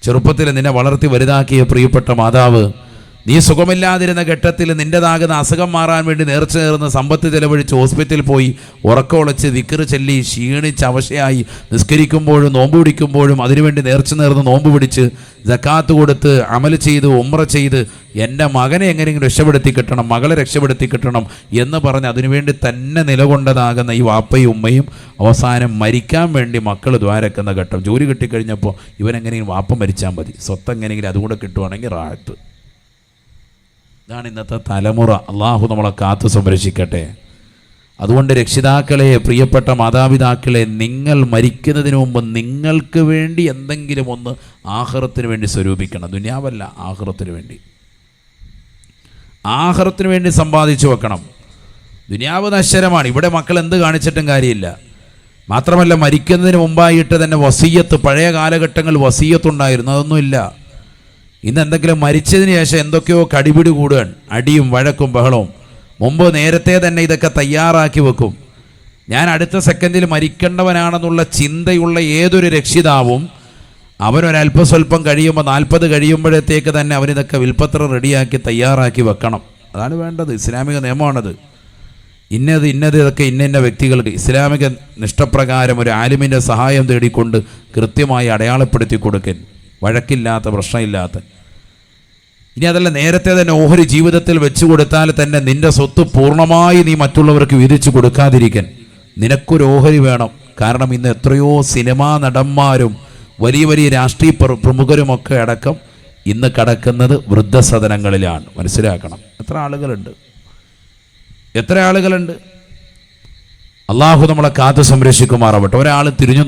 ചെറുപ്പത്തിൽ നിന്നെ വളർത്തി വലുതാക്കിയ പ്രിയപ്പെട്ട മാതാവ്, നീ സുഖമില്ലാതിരുന്ന ഘട്ടത്തിൽ നിൻ്റെതാകുന്ന അസുഖം മാറാൻ വേണ്ടി നേർച്ച നേർന്ന് സമ്പത്ത് ചെലവഴിച്ച് ഹോസ്പിറ്റലിൽ പോയി ഉറക്കമുളച്ച് ദിക്ർ ചൊല്ലി ക്ഷീണിച്ച് അവശയായി നിസ്കരിക്കുമ്പോഴും നോമ്പ് പിടിക്കുമ്പോഴും അതിനുവേണ്ടി നേർച്ച നേർന്ന് നോമ്പ് പിടിച്ച് സക്കാത്ത് കൊടുത്ത് അമൽ ചെയ്ത് ഉംറ ചെയ്ത് എൻ്റെ മകനെ എങ്ങനെയെങ്കിലും രക്ഷപ്പെടുത്തി കിട്ടണം, മകളെ രക്ഷപ്പെടുത്തി കിട്ടണം എന്ന് പറഞ്ഞ് അതിനുവേണ്ടി തന്നെ നിലകൊണ്ടതാകുന്ന ഈ വാപ്പയും ഉമ്മയും അവസാനം മരിക്കാൻ വേണ്ടി മക്കൾ ദ്വാരക്കുന്ന ഘട്ടം. ജോലി കിട്ടിക്കഴിഞ്ഞപ്പോൾ ഇവനെങ്ങനെയും വാപ്പ മരിച്ചാൽ മതി, സ്വത്ത് എങ്ങനെയെങ്കിലും അതുകൂടെ കിട്ടുവാണെങ്കിൽ റാഹത്ത്. ഇതാണ് ഇന്നത്തെ തലമുറ. അള്ളാഹു നമ്മളെ കാത്തു സംരക്ഷിക്കട്ടെ. അതുകൊണ്ട് രക്ഷിതാക്കളെ, പ്രിയപ്പെട്ട മാതാപിതാക്കളെ, നിങ്ങൾ മരിക്കുന്നതിന് മുമ്പ് നിങ്ങൾക്ക് വേണ്ടി എന്തെങ്കിലും ഒന്ന് ആഖിറത്തിന് വേണ്ടി സ്വരൂപിക്കണം. ദുനിയാവല്ല, ആഖിറത്തിന് വേണ്ടി. ആഖിറത്തിന് വേണ്ടി സമ്പാദിച്ചു വെക്കണം. ദുനിയാവ് നശ്വരമാണ്. ഇവിടെ മക്കൾ എന്ത് കാണിച്ചിട്ടും കാര്യമില്ല. മാത്രമല്ല, മരിക്കുന്നതിന് മുമ്പായിട്ട് തന്നെ വസിയ്യത്ത്, പഴയ കാലഘട്ടങ്ങളിൽ വസിയ്യത്തുണ്ടായിരുന്നു, അതൊന്നുമില്ല. ഇന്ന് എന്തെങ്കിലും മരിച്ചതിന് ശേഷം എന്തൊക്കെയോ കടിപിടി കൂടുകയാണ്, അടിയും വഴക്കും ബഹളവും. മുമ്പ് നേരത്തെ തന്നെ ഇതൊക്കെ തയ്യാറാക്കി വെക്കും. ഞാൻ അടുത്ത സെക്കൻഡിൽ മരിക്കേണ്ടവനാണെന്നുള്ള ചിന്തയുള്ള ഏതൊരു രക്ഷിതാവും അവനൊരല്പസ്വല്പം കഴിയുമ്പോൾ 40 കഴിയുമ്പോഴത്തേക്ക് തന്നെ അവനിതൊക്കെ വിൽപ്പത്രം റെഡിയാക്കി തയ്യാറാക്കി വെക്കണം. അതാണ് വേണ്ടത്. ഇസ്ലാമിക നിയമമാണത്. ഇന്നത് ഇതൊക്കെ ഇന്ന വ്യക്തികൾക്ക് ഇസ്ലാമിക നിഷ്ഠപ്രകാരം ഒരു ആലിമിൻ്റെ സഹായം തേടിക്കൊണ്ട് കൃത്യമായി അടയാളപ്പെടുത്തി കൊടുക്കൻ, വഴക്കില്ലാത്ത, പ്രശ്നമില്ലാത്ത. ഇനി അതല്ല, നേരത്തെ തന്നെ ഓഹരി ജീവിതത്തിൽ വെച്ചു കൊടുത്താൽ തന്നെ നിന്റെ സ്വത്ത് പൂർണ്ണമായി നീ മറ്റുള്ളവർക്ക് വീതിച്ചു കൊടുക്കാതിരിക്കാൻ നിനക്കൊരു ഓഹരി വേണം. കാരണം ഇന്ന് എത്രയോ സിനിമാ നടന്മാരും വലിയ വലിയ രാഷ്ട്രീയ പ്രമുഖരുമൊക്കെ അടക്കം ഇന്ന് കിടക്കുന്നത് വൃദ്ധസദനങ്ങളിലാണ്. മനസ്സിലാക്കണം. എത്ര ആളുകളുണ്ട്. അള്ളാഹു നമ്മളെ കാത്തു സംരക്ഷിക്കുമാറാവട്ടെ. ഒരാൾ തിരിഞ്ഞു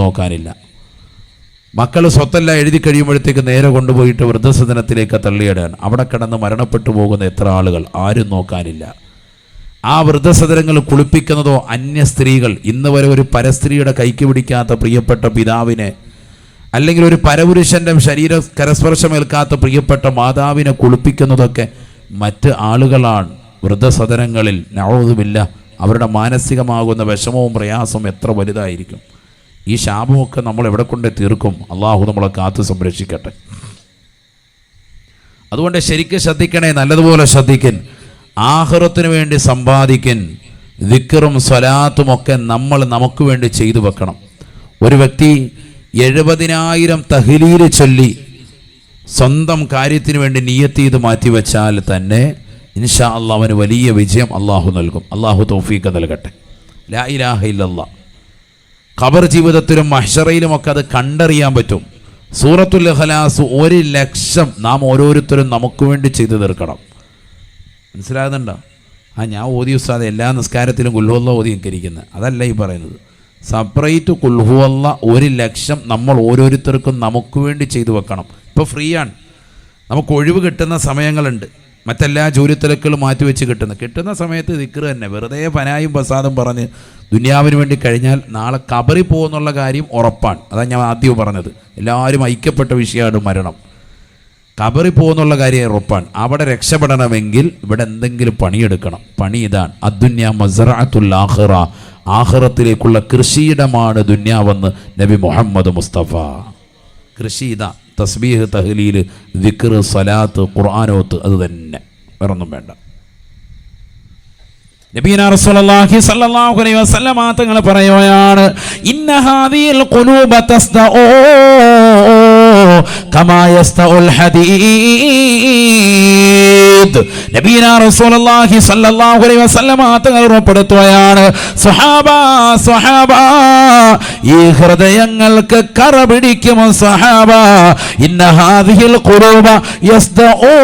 നോക്കാനില്ല. മക്കൾ സ്വത്തെല്ലാം എഴുതി കഴിയുമ്പോഴത്തേക്ക് നേരെ കൊണ്ടുപോയിട്ട് വൃദ്ധസദനത്തിലേക്ക് തള്ളിയിടാൻ. അവിടെ കിടന്ന് മരണപ്പെട്ടു പോകുന്ന എത്ര ആളുകൾ, ആരും നോക്കാനില്ല. ആ വൃദ്ധസദനങ്ങൾ കുളിപ്പിക്കുന്നതോ അന്യ സ്ത്രീകൾ. ഇന്ന് വരെ ഒരു പരസ്ത്രീയുടെ കൈക്ക് പിടിക്കാത്ത പ്രിയപ്പെട്ട പിതാവിനെ, അല്ലെങ്കിൽ ഒരു പരപുരുഷൻ്റെ ശരീര കരസ്പർശമേൽക്കാത്ത പ്രിയപ്പെട്ട മാതാവിനെ കുളിപ്പിക്കുന്നതൊക്കെ മറ്റ് ആളുകളാണ്. വൃദ്ധസദനങ്ങളിൽ നഊദുബില്ല, അവരുടെ മാനസികമാകുന്ന വിഷമവും പ്രയാസവും എത്ര വലുതായിരിക്കും. ഈ ശാപമൊക്കെ നമ്മൾ എവിടെ കൊണ്ട് തീർക്കും? അള്ളാഹു നമ്മളെ കാത്തു സംരക്ഷിക്കട്ടെ. അതുകൊണ്ട് ശരിക്കും ശ്രദ്ധിക്കണേ, നല്ലതുപോലെ ശ്രദ്ധിക്കൻ. ആഖിറത്തിന് വേണ്ടി സമ്പാദിക്കൻ. ദിക്റും സ്വലാത്തും ഒക്കെ നമ്മൾ നമുക്ക് വേണ്ടി ചെയ്തു വെക്കണം. ഒരു വ്യക്തി 70,000 തഹ്ലീൽ ചൊല്ലി സ്വന്തം കാര്യത്തിന് വേണ്ടി നിയ്യത്ത് ചെയ്ത് മാറ്റിവെച്ചാൽ തന്നെ ഇൻഷാ അല്ലാഹ് അവന് വലിയ വിജയം അള്ളാഹു നൽകും. അള്ളാഹു തൗഫീഖ് നൽകട്ടെ. ലാ ഇലാഹ ഇല്ലല്ലാഹ്. ഖബർ ജീവിതത്തിലും മഹ്ശറയിലുമൊക്കെ അത് കണ്ടറിയാൻ പറ്റും. സൂറത്തുൽ ഇഖ്ലാസ് 1,00,000 നാം ഓരോരുത്തരും നമുക്ക് വേണ്ടി ചെയ്തു തീർക്കണം. മനസ്സിലാകുന്നുണ്ടോ? ഞാൻ ഓതി ഉസ്താദ് എല്ലാ നിസ്കാരത്തിലും കുൽഹുവല്ലാഹ് ഓതി നിൽക്കരിക്കുന്നത്, അതല്ല ഈ പറയുന്നത്. സെപ്പറേറ്റ് കുൽഹുവല്ലാഹ് 1,00,000 നമ്മൾ ഓരോരുത്തർക്കും നമുക്ക് വേണ്ടി ചെയ്തു വെക്കണം. ഇപ്പോൾ ഫ്രീ ആണ്, നമുക്ക് ഒഴിവ് കിട്ടുന്ന സമയങ്ങളുണ്ട്. മറ്റെല്ലാ ജോലിത്തിരക്കുകളും മാറ്റിവെച്ച് കിട്ടുന്ന സമയത്ത് ദിക്ർ തന്നെ. വെറുതെ ഫനായും ഫസാദും പറഞ്ഞ് ദുനിയാവിന് വേണ്ടി കഴിഞ്ഞാൽ നാളെ ഖബറിൽ പോകുന്നുള്ള കാര്യം ഉറപ്പാണ്. അതാണ് ഞാൻ ആദ്യം പറഞ്ഞത്. എല്ലാവരും ഐക്യപ്പെട്ട വിഷയമാണ് മരണം. ഖബറിൽ പോകുന്നുള്ള കാര്യം ഉറപ്പാണ്. അവിടെ രക്ഷപ്പെടണമെങ്കിൽ ഇവിടെ എന്തെങ്കിലും പണിയെടുക്കണം. പണി ഇതാണ്, അദ്ദുന്യ മസ്റഅത്തുൽ ആഖിറ. ആഖിറത്തിലേക്കുള്ള കൃഷിയിടമാണ് ദുന്യാവെന്ന് നബി മുഹമ്മദ് മുസ്തഫ. കൃഷി ഇതാ, തസ്ബീഹ്, തഹ്ലീൽ, ദിക്ർ, സ്വലാത്ത്, ഖുർആനോത്ത്, അത് തന്നെ, വേറൊന്നും വേണ്ട. നബിയനാ റസൂലുള്ളാഹി സ്വല്ലല്ലാഹു അലൈഹി വസല്ലം തങ്ങൾ പറയുകയാണ്, ഇന്ന ഹാദിൽ ഖുലൂബ തസ്ദഉ കമാ യസ്തഉൽ ഹദീദ്. നബിയനാ റസൂലുള്ളാഹി സ്വല്ലല്ലാഹു അലൈഹി വസല്ലം തങ്ങൾ ഉറപ്പെടുത്തുകയാണ്, സ്വഹാബ ഈ ഹൃദയങ്ങൾക്ക് കറ പിടിക്കും. സ്വഹാബ ഇന്ന ഹാദിൽ ഖുലൂബ യസ്ദഉ,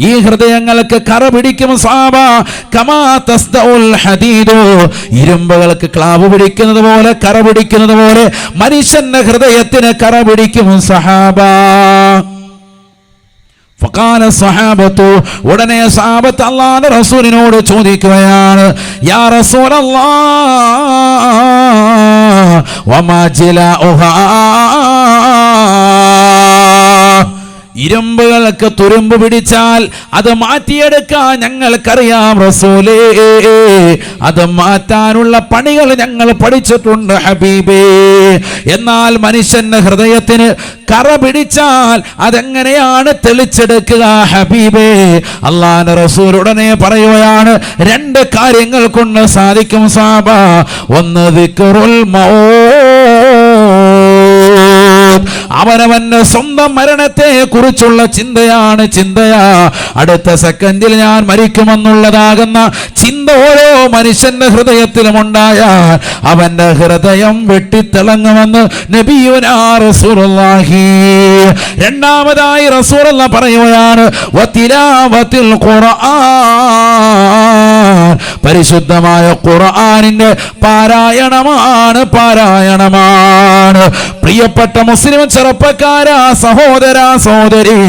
ഈ ഹൃദയങ്ങൾക്ക് കറ പിടിക്കും. സ്വഹാബ കമാ തസ്ദഉൽ ഹദീദു, ഇരുമ്പുകൾക്ക് ക്ലാവ് പിടിക്കുന്നത് പോലെ, കറ പിടിക്കുന്നത് പോലെ മനുഷ്യന്റെ ഹൃദയത്തിന് കറ പിടിക്കും. സ്വഹാബ ഫഖാല സ്വഹാബത്തു, ഉടനെ സ്വഹാബത്ത് അല്ലാഹുവിന്റെ റസൂലിനോട് ചോദിക്കുകയാണ്, യാ റസൂലല്ലാഹ് വമാ ജിലാഉഹാ, ഇരുമ്പുകൾക്ക് തുരുമ്പ് പിടിച്ചാൽ അത് മാറ്റിയെടുക്കാൻ ഞങ്ങൾക്കറിയാം റസൂലേ, അത് മാറ്റാനുള്ള പണികൾ ഞങ്ങൾ പഠിച്ചിട്ടുണ്ട് ഹബീബേ. എന്നാൽ മനുഷ്യന്റെ ഹൃദയത്തിന് കറ പിടിച്ചാൽ അതെങ്ങനെയാണ് തെളിച്ചെടുക്കുക ഹബീബേ? അല്ലാഹുവിന്റെ റസൂൽ ഉടനെ പറയുകയാണ്, രണ്ട് കാര്യങ്ങൾ കൊണ്ട് സാധിക്കും സഹാബ. ഒന്ന് ദിക്റുൽ മൗത്ത്, അവനവന്റെ സ്വന്തം മരണത്തെ കുറിച്ചുള്ള ചിന്തയാ. അടുത്ത സെക്കൻഡിൽ ഞാൻ മരിക്കുമെന്നുള്ളതാകുന്ന ചിന്ത ഓരോ മനുഷ്യന്റെ ഹൃദയത്തിലും ഉണ്ടായാൽ അവന്റെ ഹൃദയം വെട്ടിത്തിളങ്ങുമെന്ന് നബിയുനാ റസൂലുള്ളാഹി. രണ്ടാമതായി റസൂലുള്ളാഹി പറയുകയാണ്, വതിലാവത്തിൽ ഖുർആൻ, പരിശുദ്ധമായ ഖുർആനിന്റെ പാരായണമാണ്. പ്രിയപ്പെട്ട മുസ്ലിം ചെറുപ്പക്കാരാ, സഹോദരാ സഹോദരി,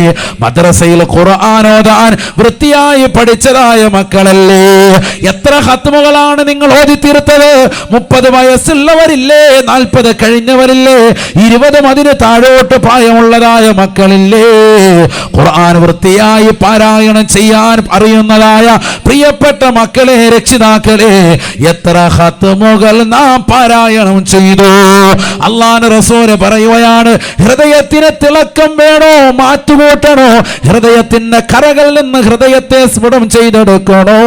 മദ്രസയിൽ ഖുർആൻ ഓതാൻ വൃത്തിയായി പഠിച്ചതായ മക്കളല്ലേ? എത്ര ഖത്മുകളാണ് നിങ്ങൾ ഓതി തീർത്തത്? 30 വയസ്സുള്ളവരില്ലേ? 40 കഴിഞ്ഞവരില്ലേ? 20 അതിന് താഴോട്ട് പ്രായമുള്ളതായ മക്കളില്ലേ? ഖുർആൻ വൃത്തിയായി പാരായണം ചെയ്യാൻ അറിയുന്നതായ പ്രിയപ്പെട്ട മക്കളെ, രക്ഷിതാക്കളെ, എത്ര ഖത്മുകൾ നാം പാരായണം ചെയ്തു? അല്ലാഹുവിന്റെ റസൂൽ പറയുകയാണ്, ഹൃദയത്തിന് തിളക്കം വേണോ, മാറ്റുകൂട്ടണോ? ഹൃദയത്തിന്റെ കറകളിൽ നിന്ന് ഹൃദയത്തെ സ്ഫുടം ചെയ്തെടുക്കണോ?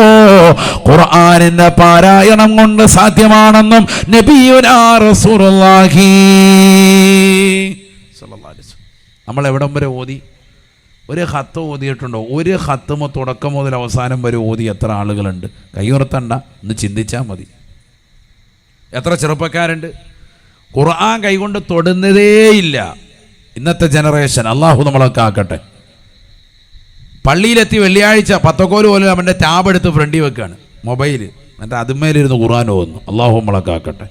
ഖുർആനിന്റെ പാരായണം കൊണ്ട് സാധ്യമാണെന്നും നബിയുനാ റസൂലുള്ളാഹി സ്വല്ലല്ലാഹു അലൈഹി വസല്ലം. നമ്മൾ എവിടം വരെ ഓതി? ഒരു ഖത്ത് ഓതിയിട്ടുണ്ടോ? ഒരു ഖത്തുമ തുടക്കം മുതൽ അവസാനം വരെ ഓതി എത്ര ആളുകളുണ്ട്? കൈയുറത്തണ്ട, ഒന്ന് ചിന്തിച്ചാൽ മതി. എത്ര ചെറുപ്പക്കാരുണ്ട് ഖുർആൻ കൈകൊണ്ട് തൊടുന്നതേയില്ല? ഇന്നത്തെ ജനറേഷൻ, അള്ളാഹു നമ്മളൊക്കെ ആക്കട്ടെ. പള്ളിയിലെത്തി വെള്ളിയാഴ്ച 10 കോല് പോലും അവൻ്റെ ടാബ് എടുത്ത് ഫ്രണ്ടിൽ വെക്കുകയാണ്, മൊബൈൽ, എന്നിട്ട് അതുമേലിരുന്ന് ഖുർആൻ ഓതുന്നു. അള്ളാഹു നമ്മളൊക്കെ ആക്കട്ടെ.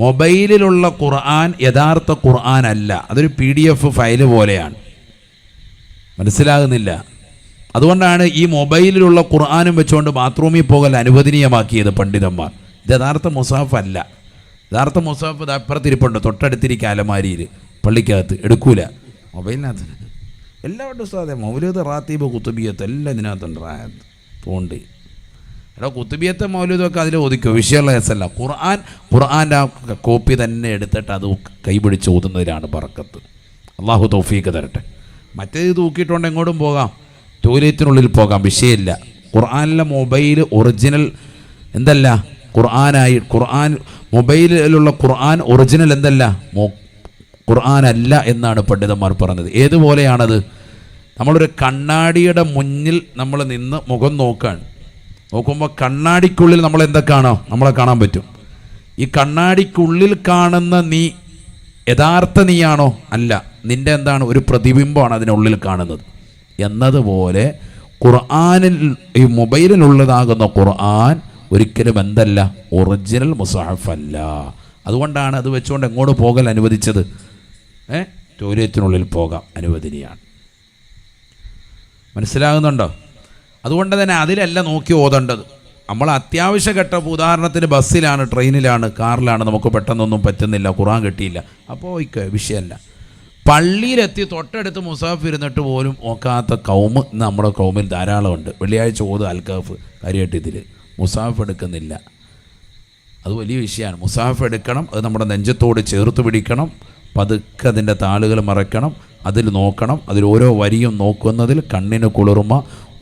മൊബൈലിലുള്ള ഖുർആൻ യഥാർത്ഥ ഖുർആൻ അല്ല, അതൊരു PDF ഫയല് പോലെയാണ്. മനസ്സിലാകുന്നില്ല. അതുകൊണ്ടാണ് ഈ മൊബൈലിലുള്ള ഖുർആനും വെച്ചുകൊണ്ട് ബാത്റൂമിൽ പോകൽ അനുവദനീയമാക്കിയത് പണ്ഡിതന്മാർ. ഇത് യഥാർത്ഥ മുസാഫ് അല്ല. യഥാർത്ഥ മുസാഫ് അപ്പുറത്തിരിപ്പുണ്ട്, തൊട്ടടുത്തിരിക്കുക അലമാരിയിൽ, പള്ളിക്കകത്ത് എടുക്കൂല. മൊബൈലിനകത്ത് എല്ലാവരുടെ സാധ്യത മൗലൂദ്, റാത്തീബ്, കുത്തുബിയത്ത് എല്ലാം ഇതിനകത്തുണ്ട്. തോണ്ടി എടാ കുത്തുബിയത്തെ മൗലൂദൊക്കെ അതിൽ ഒതുക്കോ, വിഷയമുള്ള കേസല്ല. ഖുർആൻ്റെ ആ കോപ്പി തന്നെ എടുത്തിട്ട് അത് കൈപിടിച്ച് ഓതുന്നതിലാണ് ബറക്കത്ത്. അള്ളാഹു തൗഫീഖ് തരട്ടെ. മറ്റേത് തൂക്കിയിട്ടുണ്ട് എങ്ങോട്ടും പോകാം, ടോയ്ലറ്റിനുള്ളിൽ പോകാം, വിഷയമില്ല. ഖുർആനിലെ മൊബൈൽ ഒറിജിനൽ എന്തല്ല, ഖുർആനായി ഖുർആൻ മൊബൈലിലുള്ള ഖുർആൻ ഒറിജിനൽ എന്തല്ല, ഖുർആൻ അല്ല എന്നാണ് പണ്ഡിതന്മാർ പറഞ്ഞത്. ഏതുപോലെയാണത്? നമ്മളൊരു കണ്ണാടിയുടെ മുന്നിൽ നമ്മൾ നിന്ന് മുഖം നോക്കുമ്പോൾ കണ്ണാടിക്കുള്ളിൽ നമ്മൾ എന്തൊക്കെയാണോ നമ്മളെ കാണാൻ പറ്റും. ഈ കണ്ണാടിക്കുള്ളിൽ കാണുന്ന നീ യഥാർത്ഥ നീയാണോ? അല്ല, നിൻ്റെ എന്താണ്, ഒരു പ്രതിബിംബമാണ് അതിനുള്ളിൽ കാണുന്നത്. എന്നതുപോലെ ഖുർആനിൽ, ഈ മൊബൈലിലുള്ളതാകുന്ന ഖുർആൻ ഒരിക്കലും എന്തല്ല, ഒറിജിനൽ മുസാഹഫ് അല്ല. അതുകൊണ്ടാണ് അത് വെച്ചുകൊണ്ട് എങ്ങോട്ട് പോകൽ അനുവദിച്ചത്? ടോയ്ലറ്റിനുള്ളിൽ പോകാം, അനുവദനീയാണ്. മനസ്സിലാകുന്നുണ്ടോ? അതുകൊണ്ട് തന്നെ അതിലല്ല നോക്കി ഓതേണ്ടത്. നമ്മൾ അത്യാവശ്യ ഘട്ടം, ഉദാഹരണത്തിന് ബസ്സിലാണ്, ട്രെയിനിലാണ്, കാറിലാണ്, നമുക്ക് പെട്ടെന്നൊന്നും പറ്റുന്നില്ല, ഖുർആൻ കിട്ടിയില്ല, അപ്പോൾ വിഷയമല്ല. പള്ളിയിലെത്തി തൊട്ടടുത്ത് മുസാഫ് ഇരുന്നിട്ട് പോലും നോക്കാത്ത കൗമ് നമ്മുടെ കൗമിൽ ധാരാളമുണ്ട്. വെള്ളിയാഴ്ച ഓത് അൽക്കാഫ്, കാര്യമായിട്ട് ഇതിൽ മുസാഫ് എടുക്കുന്നില്ല. അത് വലിയ വിഷയമാണ്. മുസാഫ് എടുക്കണം, അത് നമ്മുടെ നെഞ്ചത്തോട് ചേർത്ത് പിടിക്കണം, പതുക്കെ അതിൻ്റെ താളുകൾ മറക്കണം, അതിൽ നോക്കണം, അതിൽ ഓരോ വരിയും നോക്കുന്നതിൽ കണ്ണിന് കുളിർമ.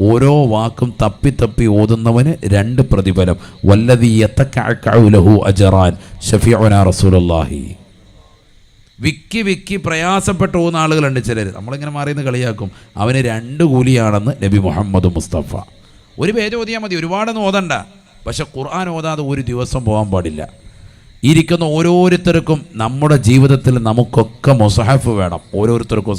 ഓരോ വാക്കും തപ്പി ഓതുന്നവന് 2 പ്രതിഫലം. വല്ലദീ യതകഅഉ ലഹു അജ്റാൻ ശഫീഉനാ റസൂലുള്ളാഹി. വിക്കി പ്രയാസപ്പെട്ട് പോകുന്ന ആളുകളുണ്ട് ചിലർ, നമ്മളിങ്ങനെ മാറിയെന്ന് കളിയാക്കും. അവന് 2 കൂലിയാണെന്ന് നബി മുഹമ്മദ് മുസ്തഫ. ഒരു പേജ് ഓതിയാൽ മതി, ഒരുപാടൊന്നും ഓതണ്ട. പക്ഷെ ഖുർആൻ ഓതാതെ ഒരു ദിവസം പോകാൻ പാടില്ല. ഇരിക്കുന്ന ഓരോരുത്തർക്കും നമ്മുടെ ജീവിതത്തിൽ നമുക്കൊക്കെ മുസഹഫ് വേണം. ഓരോരുത്തർക്കും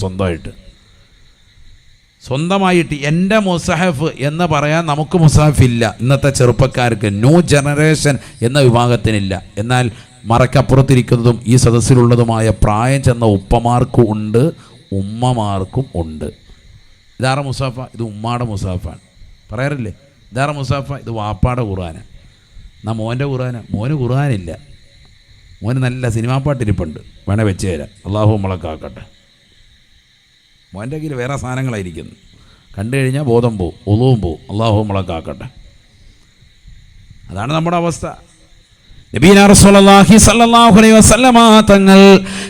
സ്വന്തമായിട്ട് എൻ്റെ മുസഹഫ് എന്ന് പറയാൻ നമുക്ക് മുസഹഫ് ഇല്ല. ഇന്നത്തെ ചെറുപ്പക്കാർക്ക്, ന്യൂ ജനറേഷൻ എന്ന വിഭാഗത്തിനില്ല. എന്നാൽ മറക്കപ്പുറത്തിരിക്കുന്നതും ഈ സദസ്സിലുള്ളതുമായ പ്രായം ചെന്ന ഉപ്പമാർക്കും ഉണ്ട്, ഉമ്മമാർക്കും ഉണ്ട്. ഇതാരുടെ മുസാഫ? ഇത് ഉമ്മാടെ മുസാഫാണ്. പറയാറില്ലേ, ഇതാരുടെ മുസാഫ? ഇത് വാപ്പാടെ ഖുർആനാണ്. എന്നാൽ മോൻ്റെ ഖുർആനാണ്? മോന് ഖുർആനില്ല, മോന് നല്ല സിനിമാ പാട്ടിരിപ്പുണ്ട്, വേണേൽ വെച്ച് തരാം. അള്ളാഹു നമ്മളൊക്കെ ആക്കട്ടെ. മോൻ്റെ കയ്യിൽ വേറെ സാധനങ്ങളായിരിക്കുന്നു. കണ്ടു കഴിഞ്ഞാൽ ബോധം പോവും, ഒളുവും പോവും. അള്ളാഹു നമ്മളെ കാക്കട്ടെ. അതാണ് നമ്മുടെ അവസ്ഥ. നബീന റസൂലുള്ളാഹി സ്വല്ലല്ലാഹു അലൈഹി വസല്ലമ തങ്ങൾ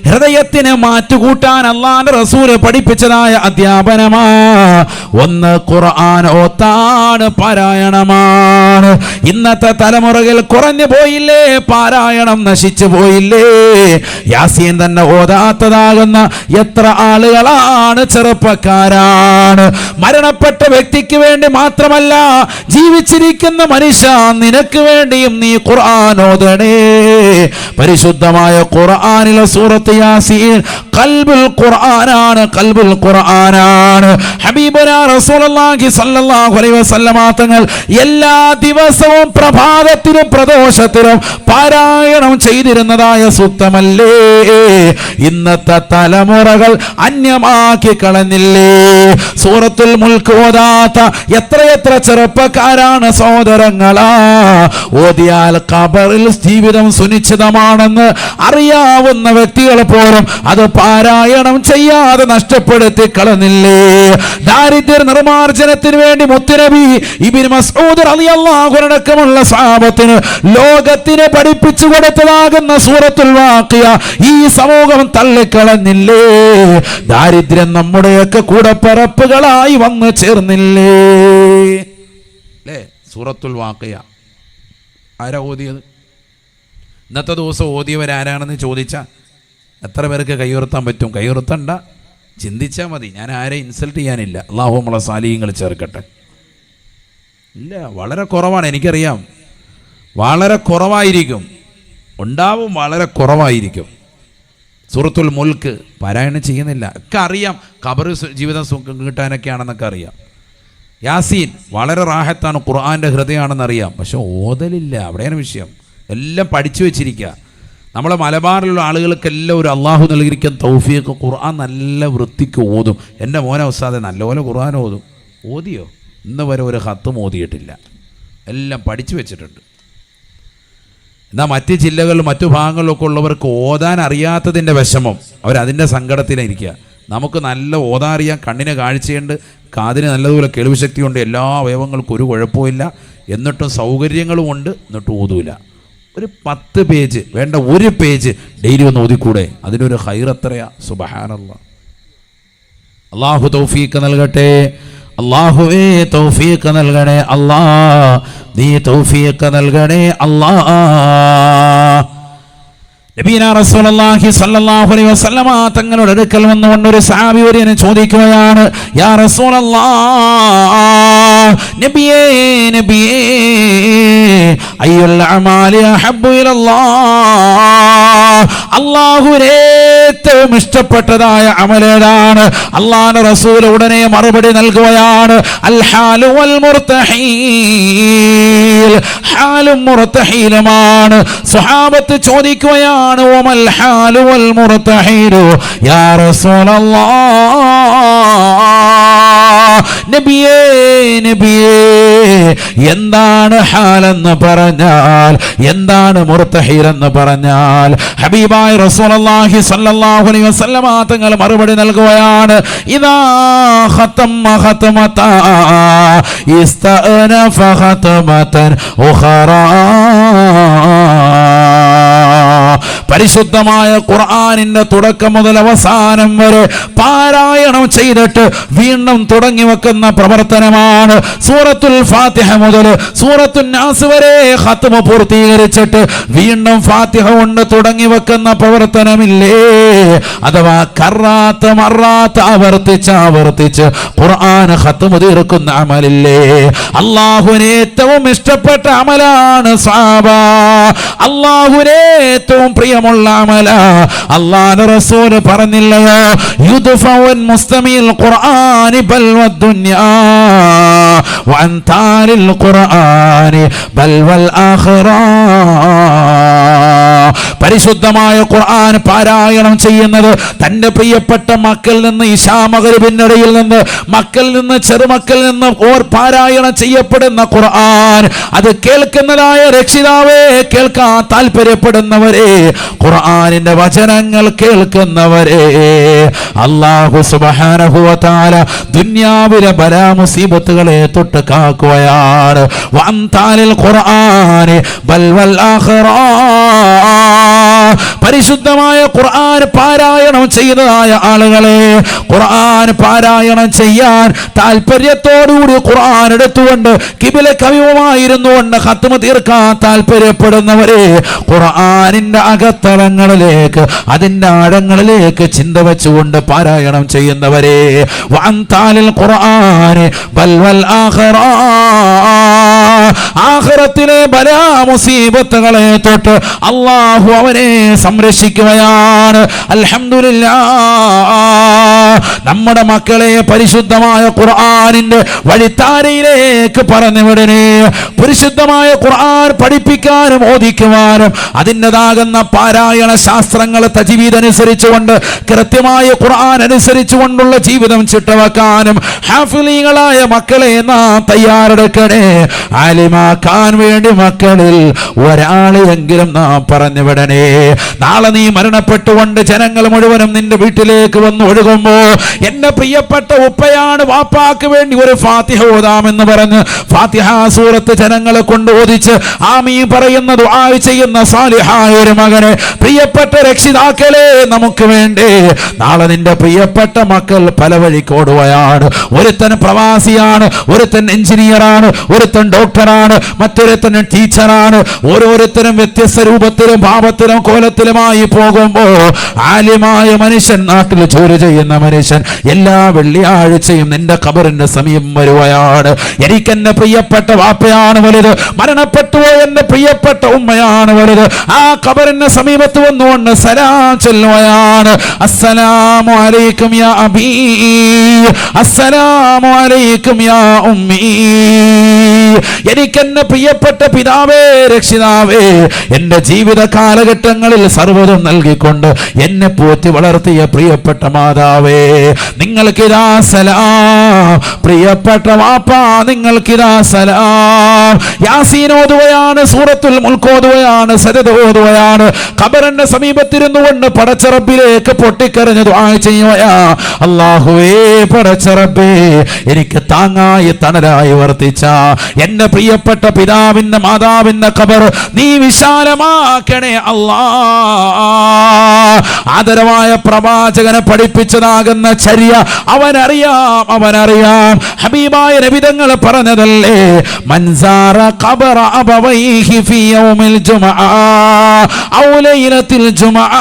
ഹൃദയത്തിന് മാറ്റുകൂട്ടാൻ അല്ലാഹുവിന്റെ റസൂല് പഠിപ്പിച്ചതായ അധ്യാപനമാ ഒന്ന് ഖുർആൻ ഓത്താണ്, പാരായണമാണ്. ഇന്നത്തെ തലമുറകൾ കുറഞ്ഞു പോയില്ലേ, പാരായണം നശിച്ചു പോയില്ലേ. യാസീൻ തന്നെ ഓതാത്തതാകുന്ന എത്ര ആളുകളാണ്, ചെറുപ്പക്കാരാണ്. മരണപ്പെട്ട വ്യക്തിക്ക് വേണ്ടി മാത്രമല്ല, ജീവിച്ചിരിക്കുന്ന മനുഷ്യ നിനക്ക് വേണ്ടിയും നീ ഖുർആൻ ഓത. പരിശുദ്ധമായ ഖുർആനിലെ സൂറത്ത് യാസീൻ ഖൽബുൽ ഖുർആനാണ്, ഖൽബുൽ ഖുർആനാണ്. ഹബീബുനാ റസൂലുള്ളാഹി സ്വല്ലല്ലാഹു അലൈഹി വസല്ലമ തങ്ങൾ എല്ലാ ദിവസവും പ്രഭാതത്തിലും പ്രദോഷത്തിലും പാരായണം ചെയ്തിരുന്നതായ സൂക്തമല്ലേ ഇന്നത്തെ തലമുറകൾ അന്യമാക്കി കളഞ്ഞില്ലേ? സൂറത്തുൽ മുൽക്ക് ഓതാത്ത എത്രയെത്ര ചെറുപ്പക്കാരാണ് സഹോദരങ്ങളാ. ഓതിയാൽ ഖബറിൽ ജീവിതം സുനിശ്ചിതമാണെന്ന് അറിയാവുന്ന വ്യക്തികൾ പോലും അത് പാരായണം ചെയ്യാതെ നഷ്ടപ്പെടുത്തി കളഞ്ഞില്ലേ? ദാരിദ്ര്യ നിർമാർജനത്തിന് വേണ്ടി മുത്തുനബി ഇബ്നു മസ്ഊദ് റളിയല്ലാഹു അൻഹു അടക്കമുള്ള സ്വഹാബത്തിന് ലോകത്തിന് പഠിപ്പിച്ചു കൊടുത്തതാകുന്ന സൂറത്തുൽ വാഖിയ ഈ സമൂഹം തള്ളിക്കളഞ്ഞില്ലേ? ദാരിദ്ര്യം നമ്മുടെയൊക്കെ കൂടപ്പിറപ്പുകളായി വന്നു ചേർന്നില്ലേ? അല്ലേ? സൂറത്തുൽ വാഖിയ ആരാ ഓതിയത്? ഇന്നത്തെ ദിവസം ഓതിയവരാരാണെന്ന് ചോദിച്ചാൽ എത്ര പേർക്ക് കൈയുയർത്താൻ പറ്റും? കൈയുയർത്തണ്ട, ചിന്തിച്ചാൽ മതി. ഞാൻ ആരെ ഇൻസൾട്ട് ചെയ്യാനില്ല. അള്ളാഹു നമ്മളെ സാലിഹ്യങ്ങൾ ചേർക്കട്ടെ. ഇല്ല, വളരെ കുറവാണ്. എനിക്കറിയാം, വളരെ കുറവായിരിക്കും, ഉണ്ടാവും, വളരെ കുറവായിരിക്കും. സൂറത്തുൽ മുൽക്ക് പാരായണം ചെയ്യുന്നില്ല. ഒക്കെ അറിയാം, ഖബർ ജീവിതം കിട്ടാനൊക്കെയാണെന്നൊക്കെ അറിയാം. യാസീൻ വളരെ റാഹത്താണ്, ഖുർആൻ്റെ ഹൃദയമാണെന്നറിയാം. പക്ഷെ ഓതലില്ല, അവിടെയാണ് വിഷയം. എല്ലാം പഠിച്ചു വെച്ചിരിക്കുക. നമ്മളെ മലബാറിലുള്ള ആളുകൾക്കെല്ലാം ഒരു അള്ളാഹു നൽകിയിരിക്കുന്ന തൗഫീഖ്, ഖുർആൻ നല്ല വൃത്തിക്ക് ഓതും. എൻ്റെ മോനെ ഉസ്താദെ നല്ലപോലെ ഖുർആൻ ഓതും. ഓതിയോ? ഇന്ന് വരെ ഒരു ഖത്തും ഓതിയിട്ടില്ല. എല്ലാം പഠിച്ചു വെച്ചിട്ടുണ്ട്. എന്നാൽ മറ്റ് ജില്ലകളിലും മറ്റു ഭാഗങ്ങളിലൊക്കെ ഉള്ളവർക്ക് ഓതാൻ അറിയാത്തതിൻ്റെ വിഷമം, അവരതിൻ്റെ സങ്കടത്തിലിരിക്കുക. നമുക്ക് നല്ല ഓതാൻ അറിയാം, കണ്ണിന് കാഴ്ചയുണ്ട്, കാതിന് നല്ലതുപോലെ കേൾവി ശക്തിയുണ്ട്, എല്ലാ അവയവങ്ങൾക്കും ഒരു കുഴപ്പമില്ല, എന്നിട്ടും സൗകര്യങ്ങളും ഉണ്ട്, എന്നിട്ടും ഓതൂല. ഒരു 10 പേജ് വേണ്ട, 1 പേജ് ഡെയിലി ഒന്ന് ഓതിക്കൂടെ? അതിനൊരു ഖൈർ എത്രയാ! സുബ്ഹാനല്ലാഹ്. അള്ളാഹു തൗഫീഖ് നൽകട്ടെ. അള്ളാഹുവേ തൗഫീഖ് നൽകണേ അല്ലാ, നീ തൗഫീഖ് നൽകണേ അല്ലാ. നബീന റസൂലുള്ളാഹി സ്വല്ലല്ലാഹു അലൈഹി വസല്ലമ തങ്ങളുടെ അടുക്കൽ വന്നുകൊണ്ട് ഒരു സഹാബി വരിനെ ചോദിക്കുകയാണ്, യാ റസൂലല്ലാഹ്, നബിയേ നബിയേ, അയ്യുൽ അമാലി അഹബ്ബു ഇലല്ലാഹ്, അല്ലാഹുവിന് ഏറ്റവും ഇഷ്ടപ്പെട്ടതായ അമലേതാണ്? അല്ലാഹുവിന്റെ റസൂൽ ഉടനെ മറുപടി നൽകുകയാണ്, അൽ ഹാലു വൽ മുർതഹീൽ, ഹാലും മുർതഹീലുമാണ്. സ്വഹാബത്ത് ചോദിക്കുകയാണ്, വമൽ ഹാലു വൽ മുർതഹീലു യാ റസൂലല്ലാഹ്, നബിയേ നബിയേ, എന്താണ് ഹാലെന്ന് പറഞ്ഞാൽ, എന്താണ് മുർതഹീൽ എന്ന് പറഞ്ഞാൽ? ഹബീബായ റസൂലുള്ളാഹി സ്വല്ലല്ലാഹു അലൈഹി വസല്ലമ തങ്ങൾ മറുപടി നൽകുകയാണ്, ഇദാ ഖതമ ഖതമത ഇസ്തഅനഫ ഖതമതൻ ഉഖറാ. പരിശുദ്ധമായ ഖുർആനിന്റെ തുടക്കം മുതൽ അവസാനം വരെ പാരായണം ചെയ്തിട്ട് വീണ്ടും തുടങ്ങി വെക്കുന്ന പ്രവർത്തനമാണ്. സൂറത്തുൽ ഫാത്തിഹ മുതൽ സൂറത്തുൻ നാസ് വരെ ഖത്മ പൂർത്തീകരിച്ചിട്ട് വീണ്ടും ഫാത്തിഹ കൊണ്ട് തുടങ്ങി വെക്കുന്ന പ്രവർത്തനമില്ലേ? അഥവാ കറാത്ത് മറാത്ത് ആവർത്തിച്ച് ഖുർആൻ ഖത്മ തീർക്കുന്ന അമലില്ലേ? അല്ലാഹുവിന് ഏറ്റവും ഇഷ്ടപ്പെട്ട അമലാണ് സഹാബ, അല്ലാഹുവിന് ഏറ്റവും പ്രിയമുള്ള അമല. അല്ലാഹുവിന്റെ റസൂൽ പറഞ്ഞില്ലയോ, യുദ്ഫഉൻ മുസ്തമിൽ ഖുർആനി ബൽ വദ്ദുനിയാ വഅൻതാലിൽ ഖുർആനി ബൽ വൽ ആഖിറ. പരിശുദ്ധമായ ഖുർആൻ പാരായണം ചെയ്യുന്നത് തന്റെ പ്രിയപ്പെട്ട മക്കളിൽ നിന്ന് ഇശാ മഗ്‌രിബിനിടയിൽ നിന്ന് മക്കളിൽ നിന്ന് ചെറുമക്കളിൽ നിന്ന് പാരായണം ചെയ്യപ്പെടുന്ന ഖുർആൻ അത് കേൾക്കുന്നതായ രക്ഷിതാവേ, കേൾക്കാൻ താല്പര്യപ്പെടുന്നവരെ, ഖുർആനിന്റെ വചനങ്ങൾ കേൾക്കുന്നവരെ, അല്ലാഹു സുബ്ഹാനഹു വ തആല ദുനിയാവിലെ ബലാ മുസീബത്തുകളെ തൊട്ട് കാക്കുകയാണ്. വഅൻതാലിൽ ഖുർആനി ബൽ വൽ ആഖിറ. പരിശുദ്ധമായ ഖുർആൻ പാരായണം ചെയ്യുന്നതായ ആളുകളെ, ഖുർആൻ പാരായണം ചെയ്യാൻ താല്പര്യത്തോടുകൂടി ഖുർആൻ എടുത്തുകൊണ്ട് കിബില കവിയുമായിരുന്നു കൊണ്ട് ഖത്മ തീർക്കാൻ താല്പര്യപ്പെടുന്നവരെ, ഖുർആനിന്റെ അകത്തളങ്ങളിലേക്ക് അതിന്റെ ആഴങ്ങളിലേക്ക് ചിന്ത വെച്ചുകൊണ്ട് പാരായണം ചെയ്യുന്നവരെ, വഅൻതാലിൽ ഖുർആനി ബൽ വൽ ആഖിറ. ആഖിറത്തിലെ ബലാ മുസീബത്തുകളെ തൊട്ട് അല്ലാഹു അവനെ സംരക്ഷിക്കുകയാണ്. അൽഹംദുലില്ലാഹ്. നമ്മുടെ മക്കളെ പരിശുദ്ധമായ ഖുർആനിന്റെ വഴിത്താരയിലേക്ക് പറഞ്ഞുവിടണേ. പരിശുദ്ധമായ ഖുർആൻ പഠിപ്പിക്കാനും ഓദിക്കുവാനും അതിൻ്റെതാകുന്ന പാരായണ ശാസ്ത്രങ്ങൾ തജ്വീദ് അനുസരിച്ചുകൊണ്ട് കൃത്യമായ ഖുർആൻ അനുസരിച്ചുകൊണ്ടുള്ള ജീവിതം ചിട്ടവെക്കാനും ഹാഫിളീകളായ മക്കളെ നാം തയ്യാറെടുക്കണേ. ആലിമാക്കാൻ വേണ്ടി മക്കളിൽ ഒരാളെയെങ്കിലും നാം പറഞ്ഞു വിടണേ. നാളെ നീ മരണപ്പെട്ടുകൊണ്ട് ജനങ്ങൾ മുഴുവനും നിന്റെ വീട്ടിലേക്ക് വന്ന് ഒഴുകുമ്പോ എന്റെ പ്രിയപ്പെട്ട ഉപ്പയാണ് വാപ്പാക്ക് വേണ്ടി ഒരു ഫാത്തിഹ ഓതാമെന്ന് പറഞ്ഞ് ഫാത്തിഹ സൂറത്ത് ജനങ്ങളെ കൊണ്ട് ഓദിച്ച് ആമീൻ പറയുന്ന ദുആ ചെയ്യുന്ന സാലിഹായ ഒരു മകനെ, പ്രിയപ്പെട്ട രക്ഷിതാക്കളെ, നമുക്ക് വേണ്ടി നാളെ നിന്റെ പ്രിയപ്പെട്ട മക്കൾ പല വഴിക്കോടുകയാണ്. ഒരുത്തൻ പ്രവാസിയാണ്, ഒരുത്തൻ എഞ്ചിനീയറാണ്, ഒരുത്തൻ ഡോക്ടറാണ്, മറ്റൊരുത്തൻ ടീച്ചറാണ്. ഓരോരുത്തരും വ്യത്യസ്ത രൂപത്തിലും ഭാവത്തിലും കോലത്തിലുമായി പോകുമ്പോ ആലിമായ മനുഷ്യൻ, നാട്ടിൽ ജോലി ചെയ്യുന്ന മനുഷ്യൻ എല്ലാ വെള്ളിയാഴ്ചയും നിന്റെ ഖബറിന്റെ സമീപം വരുകയാണ്. എനിക്കെന്റെ പ്രിയപ്പെട്ട വാപ്പയാണ് വലുത്, മരണപ്പെട്ടുപോയ എന്റെ പ്രിയപ്പെട്ട ഉമ്മയാണ് വലുത്. ആ ഖബറിന്റെ സമീപത്ത് വന്നുകൊണ്ട് സലാം ചൊല്ലുകയാണ്. അസ്സലാമു അലൈക്കും യാ അബീ, അസ്സലാമു അലൈക്കും യാ ഉമ്മീ. എനിക്കെന്നെ പ്രിയപ്പെട്ട പിതാവേ, രക്ഷിതാവേ, എന്റെ ജീവിത കാലഘട്ടങ്ങളിൽ സർവ്വതും നൽകിക്കൊണ്ട് എന്നെ പോറ്റി വളർത്തിയ പ്രിയപ്പെട്ട മാതാവേ, നിങ്ങൾക്കിതാ സലാം. പ്രിയപ്പെട്ട വാപ്പാ, നിങ്ങൾക്കിതാ സലാം. യാസീൻ ഓതുകയാണ്, സൂറത്തുൽ മുൽക്ക് ഓതുകയാണ്, സജദ ഓതുകയാണ്. ഖബറിന്റെ സമീപത്തിരുന്നു കൊണ്ട് പടച്ച റബ്ബിലേക്ക് പൊട്ടിക്കരഞ്ഞു ദുആ ചെയ്യുകയാ. അല്ലാഹുവേ, പടച്ച റബ്ബേ, എനിക്ക് താങ്ങായി തണലായി വർത്തിച്ച എന്റെ പ്രിയപ്പെട്ട പിതാവിന്റെ മാതാവിന്റെ ഖബർ നീ വിശാലമാക്കണേ അല്ലാ. ആദരവായ പ്രവാചകനെ പഠിപ്പിച്ചതാകുന്ന ചര്യ അവനറിയാം, അവനറിയാം. ഹബീബായ നബിതങ്ങൾ പറഞ്ഞതല്ലേ, മൻസാറ ഖബറ അബവൈഹി ഫീ യൗമിൽ ജുമുഅ ഔ ലൈലത്തിൽ ജുമുഅ.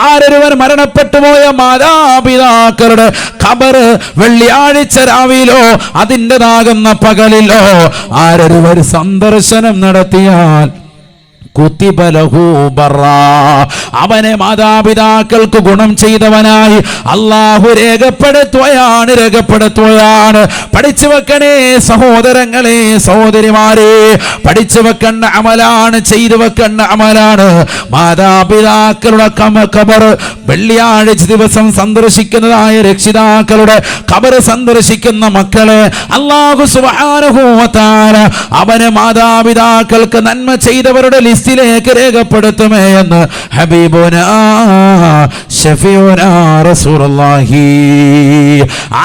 ആരൊരുവൻ മരണപ്പെട്ടുപോയ മാതാപിതാക്കളുടെ ഖബർ വെള്ളിയാഴ്ച രാവിലോ അതിൻ്റെതാകുന്ന പകലിലോ ആരൊരുവർ സന്ദർശനം നടത്തിയാൽ അവനെ മാതാപിതാക്കൾക്ക് ഗുണം ചെയ്തവനായി അല്ലാഹു രേഖപ്പെടുത്തുകയാണ്. പഠിച്ചു വെക്കണേ സഹോദരങ്ങളെ, സഹോദരിമാരെ, പഠിച്ചു വെക്കേണ്ട അമലാണ്, ചെയ്തു വെക്കേണ്ട അമലാണ്. മാതാപിതാക്കളുടെ ഖബർ വെള്ളിയാഴ്ച ദിവസം സന്ദർശിക്കുന്നതായ രക്ഷിതാക്കളുടെ ഖബർ സന്ദർശിക്കുന്ന മക്കളെ അല്ലാഹു സുബ്ഹാനഹു വ തആല അവനെ മാതാപിതാക്കൾക്ക് നന്മ ചെയ്തവരുടെ ലിസ്റ്റിലേക്ക് രേഖപ്പെടുത്തുമേ എന്ന് ഹബീബുനാ ശഫീഉനാ റസൂലുള്ളാഹി.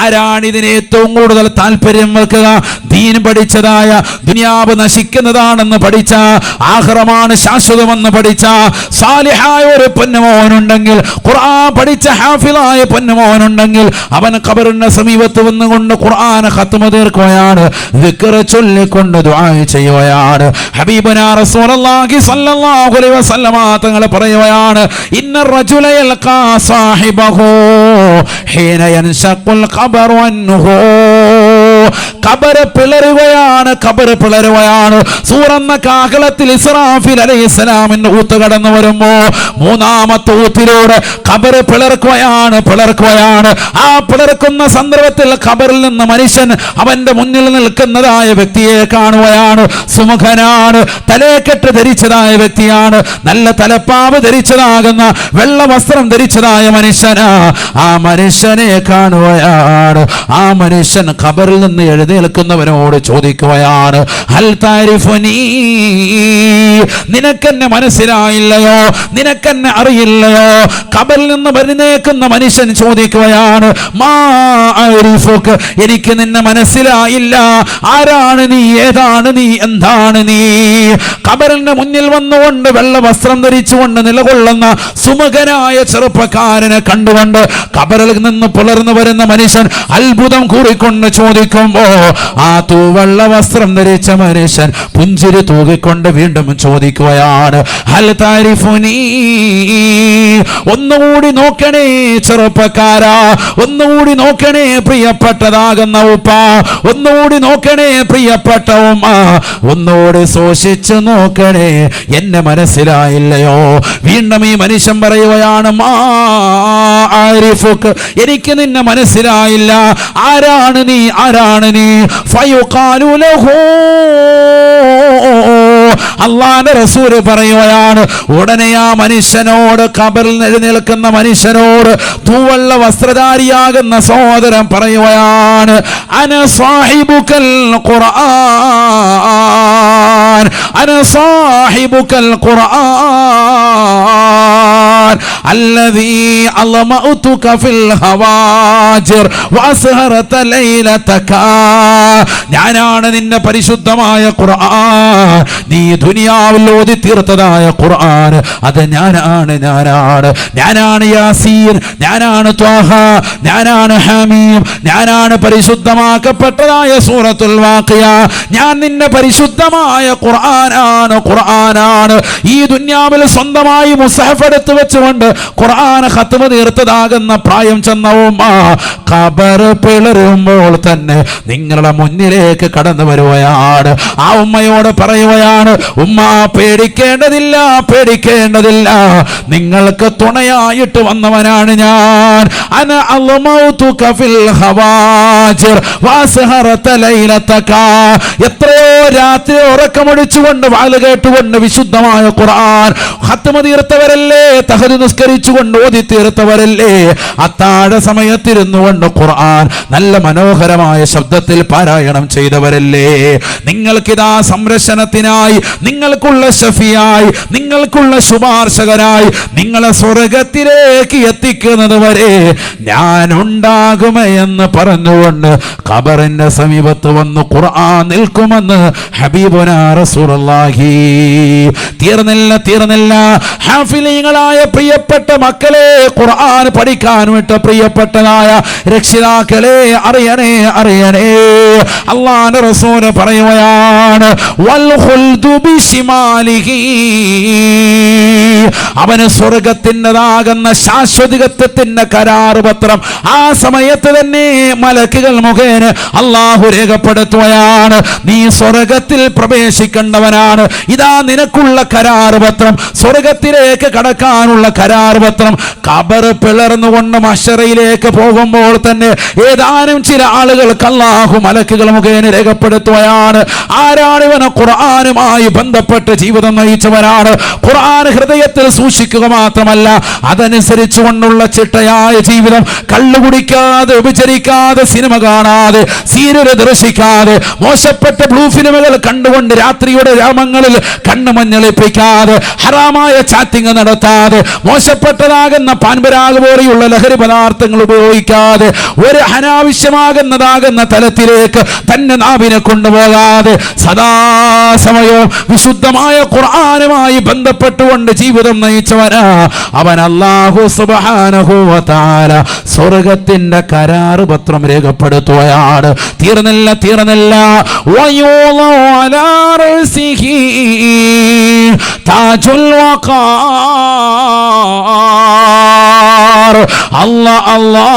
ആരാണ് ഇതിന് ഏറ്റവും കൂടുതൽ താല്പര്യം വെക്കുക? ദീൻ പഠിച്ചതായ, ദുനിയാവ് നശിക്കുന്നതാണെന്ന് പഠിച്ച, ആഖിറമാണ് ശാശ്വതമെന്ന് പഠിച്ച സാലിഹായ ഒരു പൊന്നുമോനുണ്ടെങ്കിൽ, ഖുർആൻ പഠിച്ച ഹാഫിളായ പൊന്നുമോനുണ്ടെങ്കിൽ അവൻ ഖബറിന്റെ സമീപത്ത് വന്നുകൊണ്ട് ഖുർആൻ ഖത്മ തീർക്കുകയാണ്, ദിക്ർ ചൊല്ലിക്കൊണ്ട് ദുആ ചെയ്യുകയാണ്. ഹബീബുനാ റസൂലുള്ളാഹി സ്വല്ലല്ലാഹു അലൈഹി വസല്ലമ തങ്ങൾ പറയുകയാണ്, ഇന്ന റജുല യൽഖാ സാഹിബഹു ഹീന യൻശഖുൽ ഖബറു അൻഹു. ഖബറ് പിളരുകയാണ്, ഖബറ് പിളരുകയാണ്. സൂറന്ന കാഹളത്തിൽ ഇസ്രാഫീൽ അലൈഹിസ്സലാമിന്റെ ഊത്ത് കടന്നു വരുമ്പോ മൂന്നാമത്തെ ഊത്തിലൂടെ ഖബറ് പിളർക്കുകയാണ്, പിളർക്കുകയാണ്. ആ പിളർക്കുന്ന സന്ദർഭത്തിൽ ഖബറിൽ നിന്ന് മനുഷ്യൻ അവന്റെ മുന്നിൽ നിൽക്കുന്നതായ വ്യക്തിയെ കാണുകയാണ്. സുമുഖനാണ്, തലേക്കെട്ട് ധരിച്ചതായ വ്യക്തിയാണ്, നല്ല തലപ്പാവ് ധരിച്ചതാകുന്ന വെള്ള വസ്ത്രം ധരിച്ചതായ മനുഷ്യനാ. ആ മനുഷ്യനെ കാണുകയാണ്. ആ മനുഷ്യൻ ഖബറിൽ നിന്ന് എഴുന്നേൽക്കുന്നവനോട് ചോദിക്കുകയാണ്, ഹൽ താരിഫുനീ, നിനക്കെന്നെ മനസ്സിലായില്ലയോ, നിനക്കെന്നെ അറിയില്ലയോ? ഖബറിൽ നിന്ന് എഴുന്നേൽക്കുന്ന മനുഷ്യൻ ചോദിക്കുകയാണ്, മാ അരിഫുക, എനിക്ക് നിന്നെ മനസ്സിലായില്ല. ആരാണ് നീ, ഏതാണ് നീ, എന്താണ് നീ? ഖബറിന്റെ മുന്നിൽ വന്നുകൊണ്ട് വെള്ള വസ്ത്രം ധരിച്ചുകൊണ്ട് നിലകൊള്ളുന്ന സുമുഖനായ ചെറുപ്പക്കാരനെ കണ്ടുകൊണ്ട് ഖബറിൽ നിന്ന് പുലർന്നു വരുന്ന മനുഷ്യൻ അത്ഭുതം കൂറിക്കൊണ്ട് ചോദിക്കുമ്പോ ആ തൂവെള്ള വസ്ത്രം ധരിച്ച മനുഷ്യൻ പുഞ്ചിരി തൂകിക്കൊണ്ട് വീണ്ടും ചോദിക്കുകയാണ്, ഹൽ താരിഫുനീ, ഒന്നുകൂടി നോക്കണേ ചെറുപ്പക്കാരാ, ഒന്നുകൂടി നോക്കണേ പ്രിയപ്പെട്ടതാകുന്ന ഉപ്പ, ഒന്നുകൂടി നോക്കണേ പ്രിയപ്പെട്ട ഉമ്മ, ഒന്നുകൂടി സൂക്ഷിച്ചു നോക്കണേ, എന്നെ മനസ്സിലായില്ലയോ? വീണ്ടും ഈ മനുഷ്യൻ പറയുകയാണ്, മാ ആരിഫുക, എനിക്ക് നിന്നെ മനസ്സിലായില്ല. ആരാണ് നീ, ആരാണ് നീ? ഫയുഖാലു ലഹു, അല്ലാഹുവിന്റെ റസൂൽ പറയുകയാണ്, ഉടനെ ആ മനുഷ്യനോട്, ഖബറിൽ എഴുന്നേൽക്കുന്ന മനുഷ്യനോട് തൂവെള്ള വസ്ത്രധാരിയാകുന്ന സഹോദരൻ പറയുകയാണ്, അന സാഹിബുക്കൽ ഖുർആൻ, അന സാഹിബുക്കൽ ഖുർആൻ അല്ലദീ അളമഉതുക ഫിൽ ഹവാജിർ വഅസ്ഹറത ലൈലതക, ഞാനാണ് നിന്റെ പരിശുദ്ധമായ ഖുർആൻ, നീ ദുനിയാവിൽ ഓതി തീർത്തതായ ഖുർആൻ, അത് ഞാനാണ്, ഞാനാണ്, ഞാനാണ് യാസീൻ, ഞാനാണ് ത്വാഹ, ഞാനാണ് ഹമീം, ഞാനാണ് പരിശുദ്ധമാക്കപ്പെട്ടതായ സൂറത്തുൽ വാഖിയ, ഞാൻ നിന്റെ പരിശുദ്ധമായ ഖുർആനാണ്, ഖുർആനാണ്. ഈ ദുനിയാവിൽ സ്വന്തമായി മുസ്ഹഫ് എടുത്തു വെച്ചുകൊണ്ട് ഖുർആൻ ഖത്മ തീർത്തതാകുന്ന പ്രായം ചെന്ന ഉമ്മ ഖബർ പിളരുമ്പോൾ തന്നെ നിങ്ങളുടെ മുന്നിലേക്ക് കടന്നു വരുകയാണ്. ആ ഉമ്മയോട് പറയുകയാണ്, ഉമ്മ പേടിക്കേണ്ടതില്ല, പേടിക്കേണ്ടതില്ല, നിങ്ങൾക്ക് തുണയായിട്ട് വന്നവനാണ് ഞാൻ. അന അളമൗതുക ഫിൽ ഹവാജിർ വഅസ്ഹറത ലൈലതക, എത്രയോ രാത്രി ഉറക്കമൊടിച്ചുകൊണ്ട് വാല് കേട്ടുകൊണ്ട് വിശുദ്ധമായ ഖുർആൻ ഖത്മ തീർത്തവരല്ലേ, തഹജ്ജുദ് നിസ്കരിച്ചുകൊണ്ട് ഓതി തീർത്തവരല്ലേ, അത്താഴ സമയത്തിരുന്നു കൊണ്ട് ഖുർആൻ നല്ല മനോഹരമായ ശബ്ദത്തിൽ പാരായണം ചെയ്തവരല്ലേ. നിങ്ങൾക്കിതാ സംരക്ഷണത്തിനായി, നിങ്ങൾക്കുള്ള ഷഫിയായി, നിങ്ങൾക്കുള്ള ശുപാർശകനായി, നിങ്ങളെ സ്വർഗത്തിലേക്ക് എത്തിക്കുന്നത് വരെ ഞാൻ ഉണ്ടാകുമെന്ന് പറഞ്ഞുകൊണ്ട് ഖബറിന്റെ സമീപത്ത് വന്ന് ഖുർആൻ നിൽക്കുമെന്ന് ഹബീബുനാ റസൂലുള്ളാഹി. തീർന്നില്ല, തീർന്നില്ല. ഹാഫിലീങ്ങളായ പ്രിയപ്പെട്ട മക്കളെ, ഖുർആൻ പഠിക്കാൻ വിട്ട പ്രിയപ്പെട്ടതായ രക്ഷിതാക്കളെ, അറിയണേ, അറിയണേ, അല്ലാഹുവിന്റെ റസൂൽ പറയുകയാണ്, വൽ ഖുൽദു ബിശിമാലിഹി, അവന് സ്വർഗത്തിൻ്റെതാകുന്ന ശാശ്വതികത്വത്തിന്റെ കരാർ പത്രം ആ സമയത്ത് തന്നെ മലക്കുകൾ മുഖേന അല്ലാഹു രേഖപ്പെടുത്തുകയാണ്. നീ സ്വർഗത്തിൽ പ്രവേശിക്കേണ്ടവനാണ്. ഇതാ നിനക്കുള്ള കരാർ പത്രം, സ്വർഗത്തിലേക്ക് കടക്കാനുള്ള കരാർ പത്രം. ഖബർ പിളർന്നുകൊണ്ട് മഹ്ശറയിലേക്ക് പോകുമ്പോൾ തന്നെ ഏതാനും ചില ആളുകൾക്ക് അല്ലാഹു മലക്കുകൾ മുഖേന രേഖപ്പെടുത്തുകയാണ്. ആരാണ് ഇവന്? ഖുർആനുമായി ബന്ധപ്പെട്ട് ജീവിതം നയിച്ചവനാണ്. ഖുർആൻ ഹൃദയത്തിൽ സൂക്ഷിക്കുക മാത്രമല്ല, അതനുസരിച്ചു കൊണ്ടുള്ള ചിട്ടയായ ജീവിതം, കള്ളുകുടിക്കാതെ, ഉപചരിക്കാതെ, സിനിമ കാണാതെ, സീരിയൽ ദർശിക്കാതെ, മോശപ്പെട്ട ബ്ലൂ ഫിലിമുകൾ കണ്ടുകൊണ്ട് രാത്രിയുടെ യാമങ്ങളിൽ കണ്ണു മഞ്ഞളിപ്പിക്കാതെ, ഹറാമായ ചാറ്റിംഗ് നടത്താതെ, മോശപ്പെട്ടതാകുന്ന പാൻപരാഗ് പോലെയുള്ള ലഹരി പദാർത്ഥങ്ങൾ ഉപയോഗിക്കാതെ, ഒരു അനാവശ്യമാകുന്നതാകുന്ന തലത്തിലേക്ക് തന്നെ നാവിനെ കൊണ്ടുപോകാതെ സദാസമയവും വിശുദ്ധമായ ഖുർആനുമായി ബന്ധപ്പെട്ടുകൊണ്ട് ജീവിതം നയിച്ചവനാ അവൻ അല്ലാഹു സുബ്ഹാനഹു വ തആല സ്വർഗത്തിന്റെ കരാർ പത്രം രേഖപ്പെടുത്തുകയാണ്. തീർന്നില്ല, തീർന്നില്ല. വയൂളു അലാ റസിഹി താജുൽ വഖാർ. അല്ലാഹ്, അല്ലാഹ്,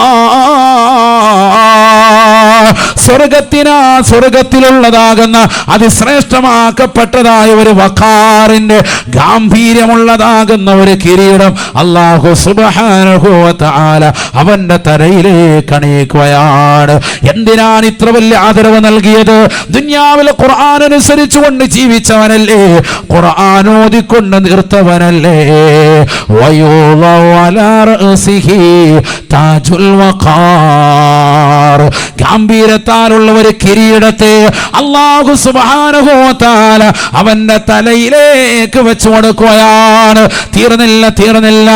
സ്വർഗത്തിലുള്ളതാകുന്ന അതിശ്രേഷ്ഠമാക്കപ്പെട്ടതായ ഒരു വഖാറിന്റെ ഗാംഭീര്യമുള്ളതാകുന്ന ഒരു കിരീടം അല്ലാഹു സുബ്ഹാനഹു വ തആല അവന്റെ തലയിലേക്ക് അണിയിക്കുകയാണ്. എന്തിനാണ് ഇത്ര വലിയ ആദരവ് നൽകിയത്? ദുനിയാവിൽ ഖുർആൻ അനുസരിച്ചുകൊണ്ട് ജീവിച്ചവനല്ലേ, ഖുർആൻ ഓതിക്കൊണ്ട് നിർത്തവനല്ലേ. വയൂളു അലാ റഅസിഹി താജുൽ വഖാർ, ഗാംഭീര്യത്താലുള്ള ഒരു കിരീടത്തെ അല്ലാഹു സുബ്ഹാനഹു വ തആല അവന്റെ തലയിലേക്ക് വെച്ചു കൊടുക്കുകയാണ്. തീർന്നില്ല.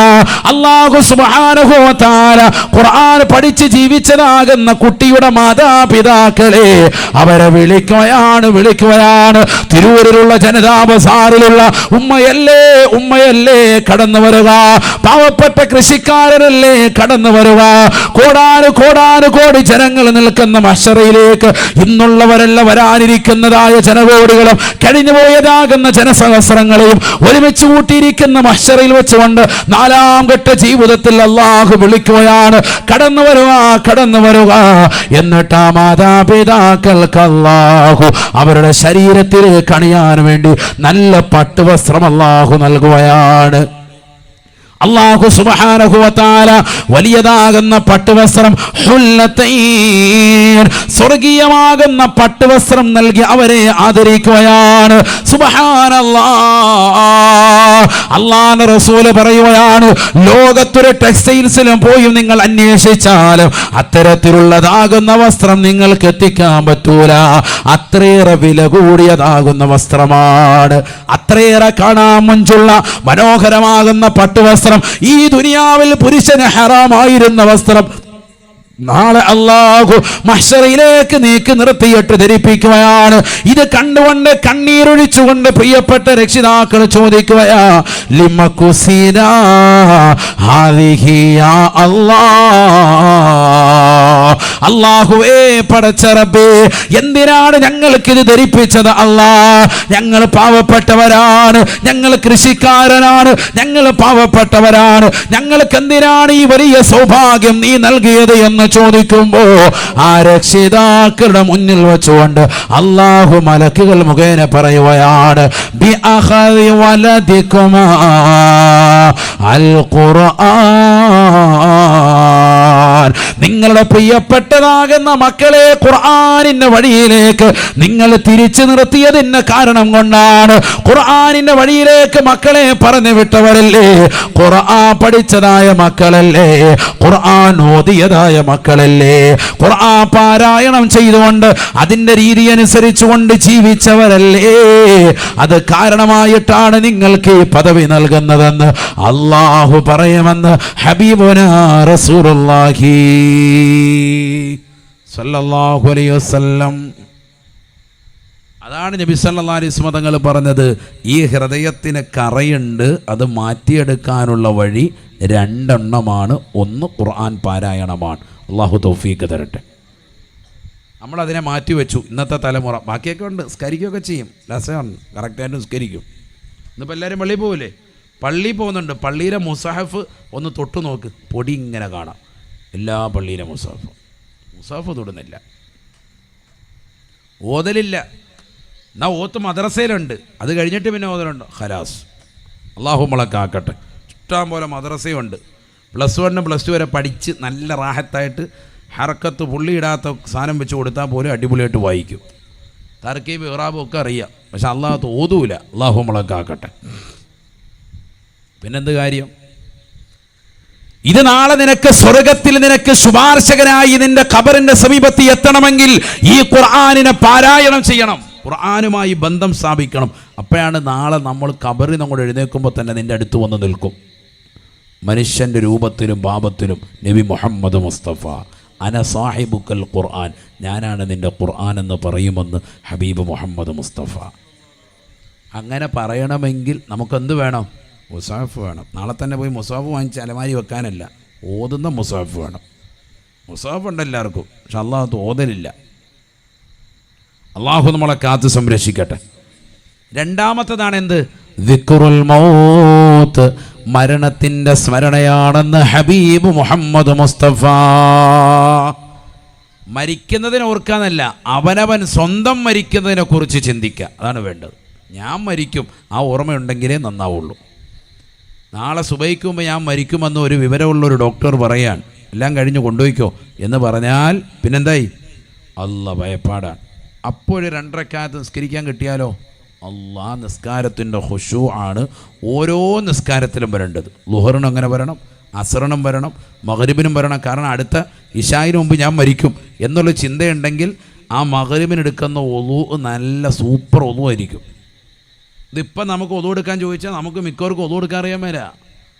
അല്ലാഹു സുബ്ഹാനഹു വ തആല ഖുർആൻ പഠിച്ച് ജീവിച്ചതാകുന്ന കുട്ടിയുടെ മാതാപിതാക്കളെ അവരെ വിളിക്കുകയാണ്. തിരൂരിലുള്ള ജനതാ ബസാറിലുള്ള ഉമ്മയല്ലേ കടന്നു വരുക, പാവപ്പെട്ട കൃഷിക്കാരനല്ലേ കടന്നു വരുക. കോടാനുകോടി ജനങ്ങൾ നിൽക്കുന്ന മഹ്ശറിലേക്ക് ഇന്നുള്ളവരല്ല വരാനിരിക്കുന്നതായ ജനകോടികളും കഴിഞ്ഞുപോയതാകുന്ന ജനസഹസ്രങ്ങളെയും ഒരുമിച്ച് കൂട്ടിയിരിക്കുന്ന മഹ്ശറിൽ വെച്ചുകൊണ്ട് നാലാം ഘട്ട ജീവിതത്തിൽ അല്ലാഹു വിളിക്കുകയാണ്, കടന്നു വരുക. എന്നിട്ട് ആ മാതാപിതാക്കൾക്ക് അല്ലാഹു അവരുടെ ശരീരത്തിലേക്ക് അണിയാൻ വേണ്ടി നല്ല പട്ടുവസ്ത്രം അല്ലാഹു നൽകുകയാണ്. അല്ലാഹു സുബ്ഹാനഹു വ തആല വലിയതാകുന്ന പട്ടുവസ്ത്രം ഹുല്ലതൈൻ, സ്വർഗീയമാകുന്ന പട്ടുവസ്ത്രം നൽകി അവരെ ആദരിക്കുകയാണ്. സുബ്ഹാനല്ലാഹ്. അല്ലാഹുവിന്റെ റസൂൽ പറയുകയാണ്, ലോകത്തൊരു ടെക്സ്റ്റൈൽസിലും പോയി നിങ്ങൾ അന്വേഷിച്ചാലും അത്തരത്തിലുള്ളതാകുന്ന വസ്ത്രം നിങ്ങൾക്ക് എത്തിക്കാൻ പറ്റൂല. അത്രയേറെ വില കൂടിയതാകുന്ന വസ്ത്രമാണ്, അത്രയേറെ കാണാൻ മുഞ്ചുള്ള മനോഹരമാകുന്ന പട്ടുവസ്ത്രം. ഈ ദുനിയാവിൽ പുരുഷന് ഹറാമായിരുന്ന വസ്ത്രം നാളെ അല്ലാഹു മഹ്ശറിലേക്ക് നീക്കി നിർത്തിയിട്ട് ധരിപ്പിക്കുകയാണ്. ഇത് കണ്ടുകൊണ്ട് കണ്ണീരൊഴിച്ചുകൊണ്ട് പ്രിയപ്പെട്ട രക്ഷിതാക്കൾ ചോദിക്കുകയാ, ലിമകുസിനാ ഹാദിഹി യാ അല്ലാഹ്. അല്ലാഹുവേ, പടച്ച റബ്ബേ, എന്തിനാണ് ഞങ്ങൾക്ക് ഇത് ധരിപ്പിച്ചത്? അല്ലാഹ്, ഞങ്ങൾ പാവപ്പെട്ടവരാണ്, ഞങ്ങൾ കൃഷിക്കാരനാണ്, ഞങ്ങൾ പാവപ്പെട്ടവരാണ്, ഞങ്ങൾക്ക് എന്തിനാണ് ഈ വലിയ സൗഭാഗ്യം നീ നൽകിയത് എന്ന് ചോദിക്കുമ്പോ ആ രക്ഷിതാക്കളുടെ മുന്നിൽ വെച്ചുകൊണ്ട് അല്ലാഹു മലക്കുകൾ മുഖേന പറയുകയാണ്, ബി അഖദി വലദികുമാ അൽ ഖുർആൻ. നിങ്ങളുടെ പ്രിയപ്പെട്ടതാകുന്ന മക്കളെ ഖുർആനിന്റെ വഴിയിലേക്ക് നിങ്ങൾ തിരിച്ചു നിർത്തിയതിന് കാരണം കൊണ്ടാണ്. ഖുർആനിന്റെ വഴിയിലേക്ക് മക്കളെ പറഞ്ഞു വിട്ടവരല്ലേ, ഖുർആൻ പഠിച്ചതായ മക്കളല്ലേ, ഖുർആൻ ഓതിയതായ മക്കളല്ലേ, ഖുർആൻ പാരായണം ചെയ്തുകൊണ്ട് അതിന്റെ രീതി അനുസരിച്ചുകൊണ്ട് ജീവിച്ചവരല്ലേ. അത് കാരണമായിട്ടാണ് നിങ്ങൾക്ക് ഈ പദവി നൽകുന്നതെന്ന് അല്ലാഹു പറയുമെന്ന് ഹബീബുനാ റസൂലുള്ളാഹി സ്വല്ലല്ലാഹു അലൈഹി വസല്ലം. അതാണ് നബി സല്ലല്ലാഹു അലൈഹി വസല്ലം തങ്ങൾ പറഞ്ഞത്, ഈ ഹൃദയത്തിന് കറയുണ്ട്, അത് മാറ്റിയെടുക്കാനുള്ള വഴി രണ്ടെണ്ണമാണ്. ഒന്ന് ഖുർആൻ പാരായണമാണ്. അല്ലാഹു തൗഫീഖ് തരട്ടെ. നമ്മളതിനെ മാറ്റിവെച്ചു. ഇന്നത്തെ തലമുറ ബാക്കിയൊക്കെ ഉണ്ട്, സ്കരിക്കുകയൊക്കെ ചെയ്യും, രസമാണ്, കറക്റ്റായിട്ട് സ്കരിക്കും. ഇന്നിപ്പോൾ എല്ലാവരും പള്ളിയിൽ പോകില്ലേ? പള്ളിയിൽ പോകുന്നുണ്ട്. പള്ളിയിലെ മുസാഹഫ് ഒന്ന് തൊട്ട് നോക്ക്, പൊടി ഇങ്ങനെ കാണാം. എല്ലാ പള്ളിയിലെ മുസാഫ് തൊടുന്നില്ല, ഓതലില്ല. എന്നാൽ ഓത്ത് മദ്രസയിലുണ്ട്, അത് കഴിഞ്ഞിട്ട് പിന്നെ ഓതലുണ്ട്. ഖലാസ്. അല്ലാഹു നമ്മളൊക്കെ ഇഷ്ടം പോലെ മദ്രസയുണ്ട്. +1 +2 വരെ പഠിച്ച് നല്ല റാഹത്തായിട്ട് ഹറക്കത്ത് പുള്ളിയിടാത്ത സാധനം വെച്ച് കൊടുത്താൽ പോലും അടിപൊളിയായിട്ട് വായിക്കും. തർക്കീബ് ഇറാബും ഒക്കെ അറിയാം, പക്ഷെ അള്ളാഹ് ഓതൂല. അല്ലാഹു നമ്മളൊക്കെ പിന്നെന്ത് കാര്യം? ഇത് നാളെ നിനക്ക് സ്വർഗത്തിൽ നിനക്ക് ശുപാർശകനായി നിന്റെ ഖബറിന്റെ സമീപത്ത് എത്തണമെങ്കിൽ ഈ ഖുർആനിനെ പാരായണം ചെയ്യണം, ഖുർആനുമായി ബന്ധം സ്ഥാപിക്കണം. അപ്പോഴാണ് നാളെ നമ്മൾ ഖബറിൽ നമ്മൾ എഴുന്നേൽക്കുമ്പോൾ തന്നെ നിന്റെ അടുത്ത് വന്ന് നിൽക്കും. മനുഷ്യൻ്റെ രൂപത്തിലും ഭാവത്തിലും നബി മുഹമ്മദ് മുസ്തഫ, അന സാഹിബുക്കൽ ഖുർആൻ, ഞാനാണ് നിൻ്റെ ഖുർആൻ എന്ന് പറയുമെന്ന് ഹബീബ് മുഹമ്മദ് മുസ്തഫ. അങ്ങനെ പറയണമെങ്കിൽ നമുക്കെന്ത് വേണം? മുസാഫ് വേണം. നാളെ തന്നെ പോയി മുസാഫ് വാങ്ങിച്ച് അലമാരി വെക്കാനല്ല, ഓതുന്ന മുസാഫ് വേണം. മുസാഫ് ഉണ്ട് എല്ലാവർക്കും, പക്ഷെ അള്ളാഹു ഓതലില്ല. അള്ളാഹു നമ്മളെ കാത്ത് സംരക്ഷിക്കട്ടെ. രണ്ടാമത്തതാണ് എന്ത്? ദിക്റുൽ മൗത്ത്, മരണത്തിൻ്റെ സ്മരണയാണെന്ന് ഹബീബ് മുഹമ്മദ് മുസ്തഫ. മരിക്കുന്നതിനെ ഓർക്കാന്നല്ല, അവനവൻ സ്വന്തം മരിക്കുന്നതിനെക്കുറിച്ച് ചിന്തിക്കുക. അതാണ് വേണ്ടത്. ഞാൻ മരിക്കും, ആ ഓർമ്മയുണ്ടെങ്കിലേ നന്നാവുള്ളൂ. നാളെ സുബഹിക്ക് മുമ്പ് ഞാൻ മരിക്കുമെന്ന് ഒരു വിവരമുള്ളൊരു ഡോക്ടർ പറയാൻ, എല്ലാം കഴിഞ്ഞ് കൊണ്ടുപോയിക്കോ എന്ന് പറഞ്ഞാൽ പിന്നെന്തായി? അല്ല ഭയപ്പാടാണ്. അപ്പോഴൊരു 2 റക്അത്ത് നിസ്കരിക്കാൻ കിട്ടിയാലോ, അല്ലാ നിസ്കാരത്തിൻ്റെ ഖുശൂ ആണ് ഓരോ നിസ്കാരത്തിലും വരേണ്ടത്. ളുഹറിനും അങ്ങനെ വരണം, അസറിനും വരണം, മഗ്രിബിനും വരണം. കാരണം അടുത്ത ഇശായിന് മുമ്പ് ഞാൻ മരിക്കും എന്നുള്ള ചിന്തയുണ്ടെങ്കിൽ ആ മഗ്രിബിനെടുക്കുന്ന ഒളു നല്ല സൂപ്പർ ഒളു ആയിരിക്കും. ഇതിപ്പം നമുക്ക് ഒളു എടുക്കാൻ ചോദിച്ചാൽ നമുക്ക് മിക്കവർക്കും ഒളു എടുക്കാൻ അറിയാൻ മേല.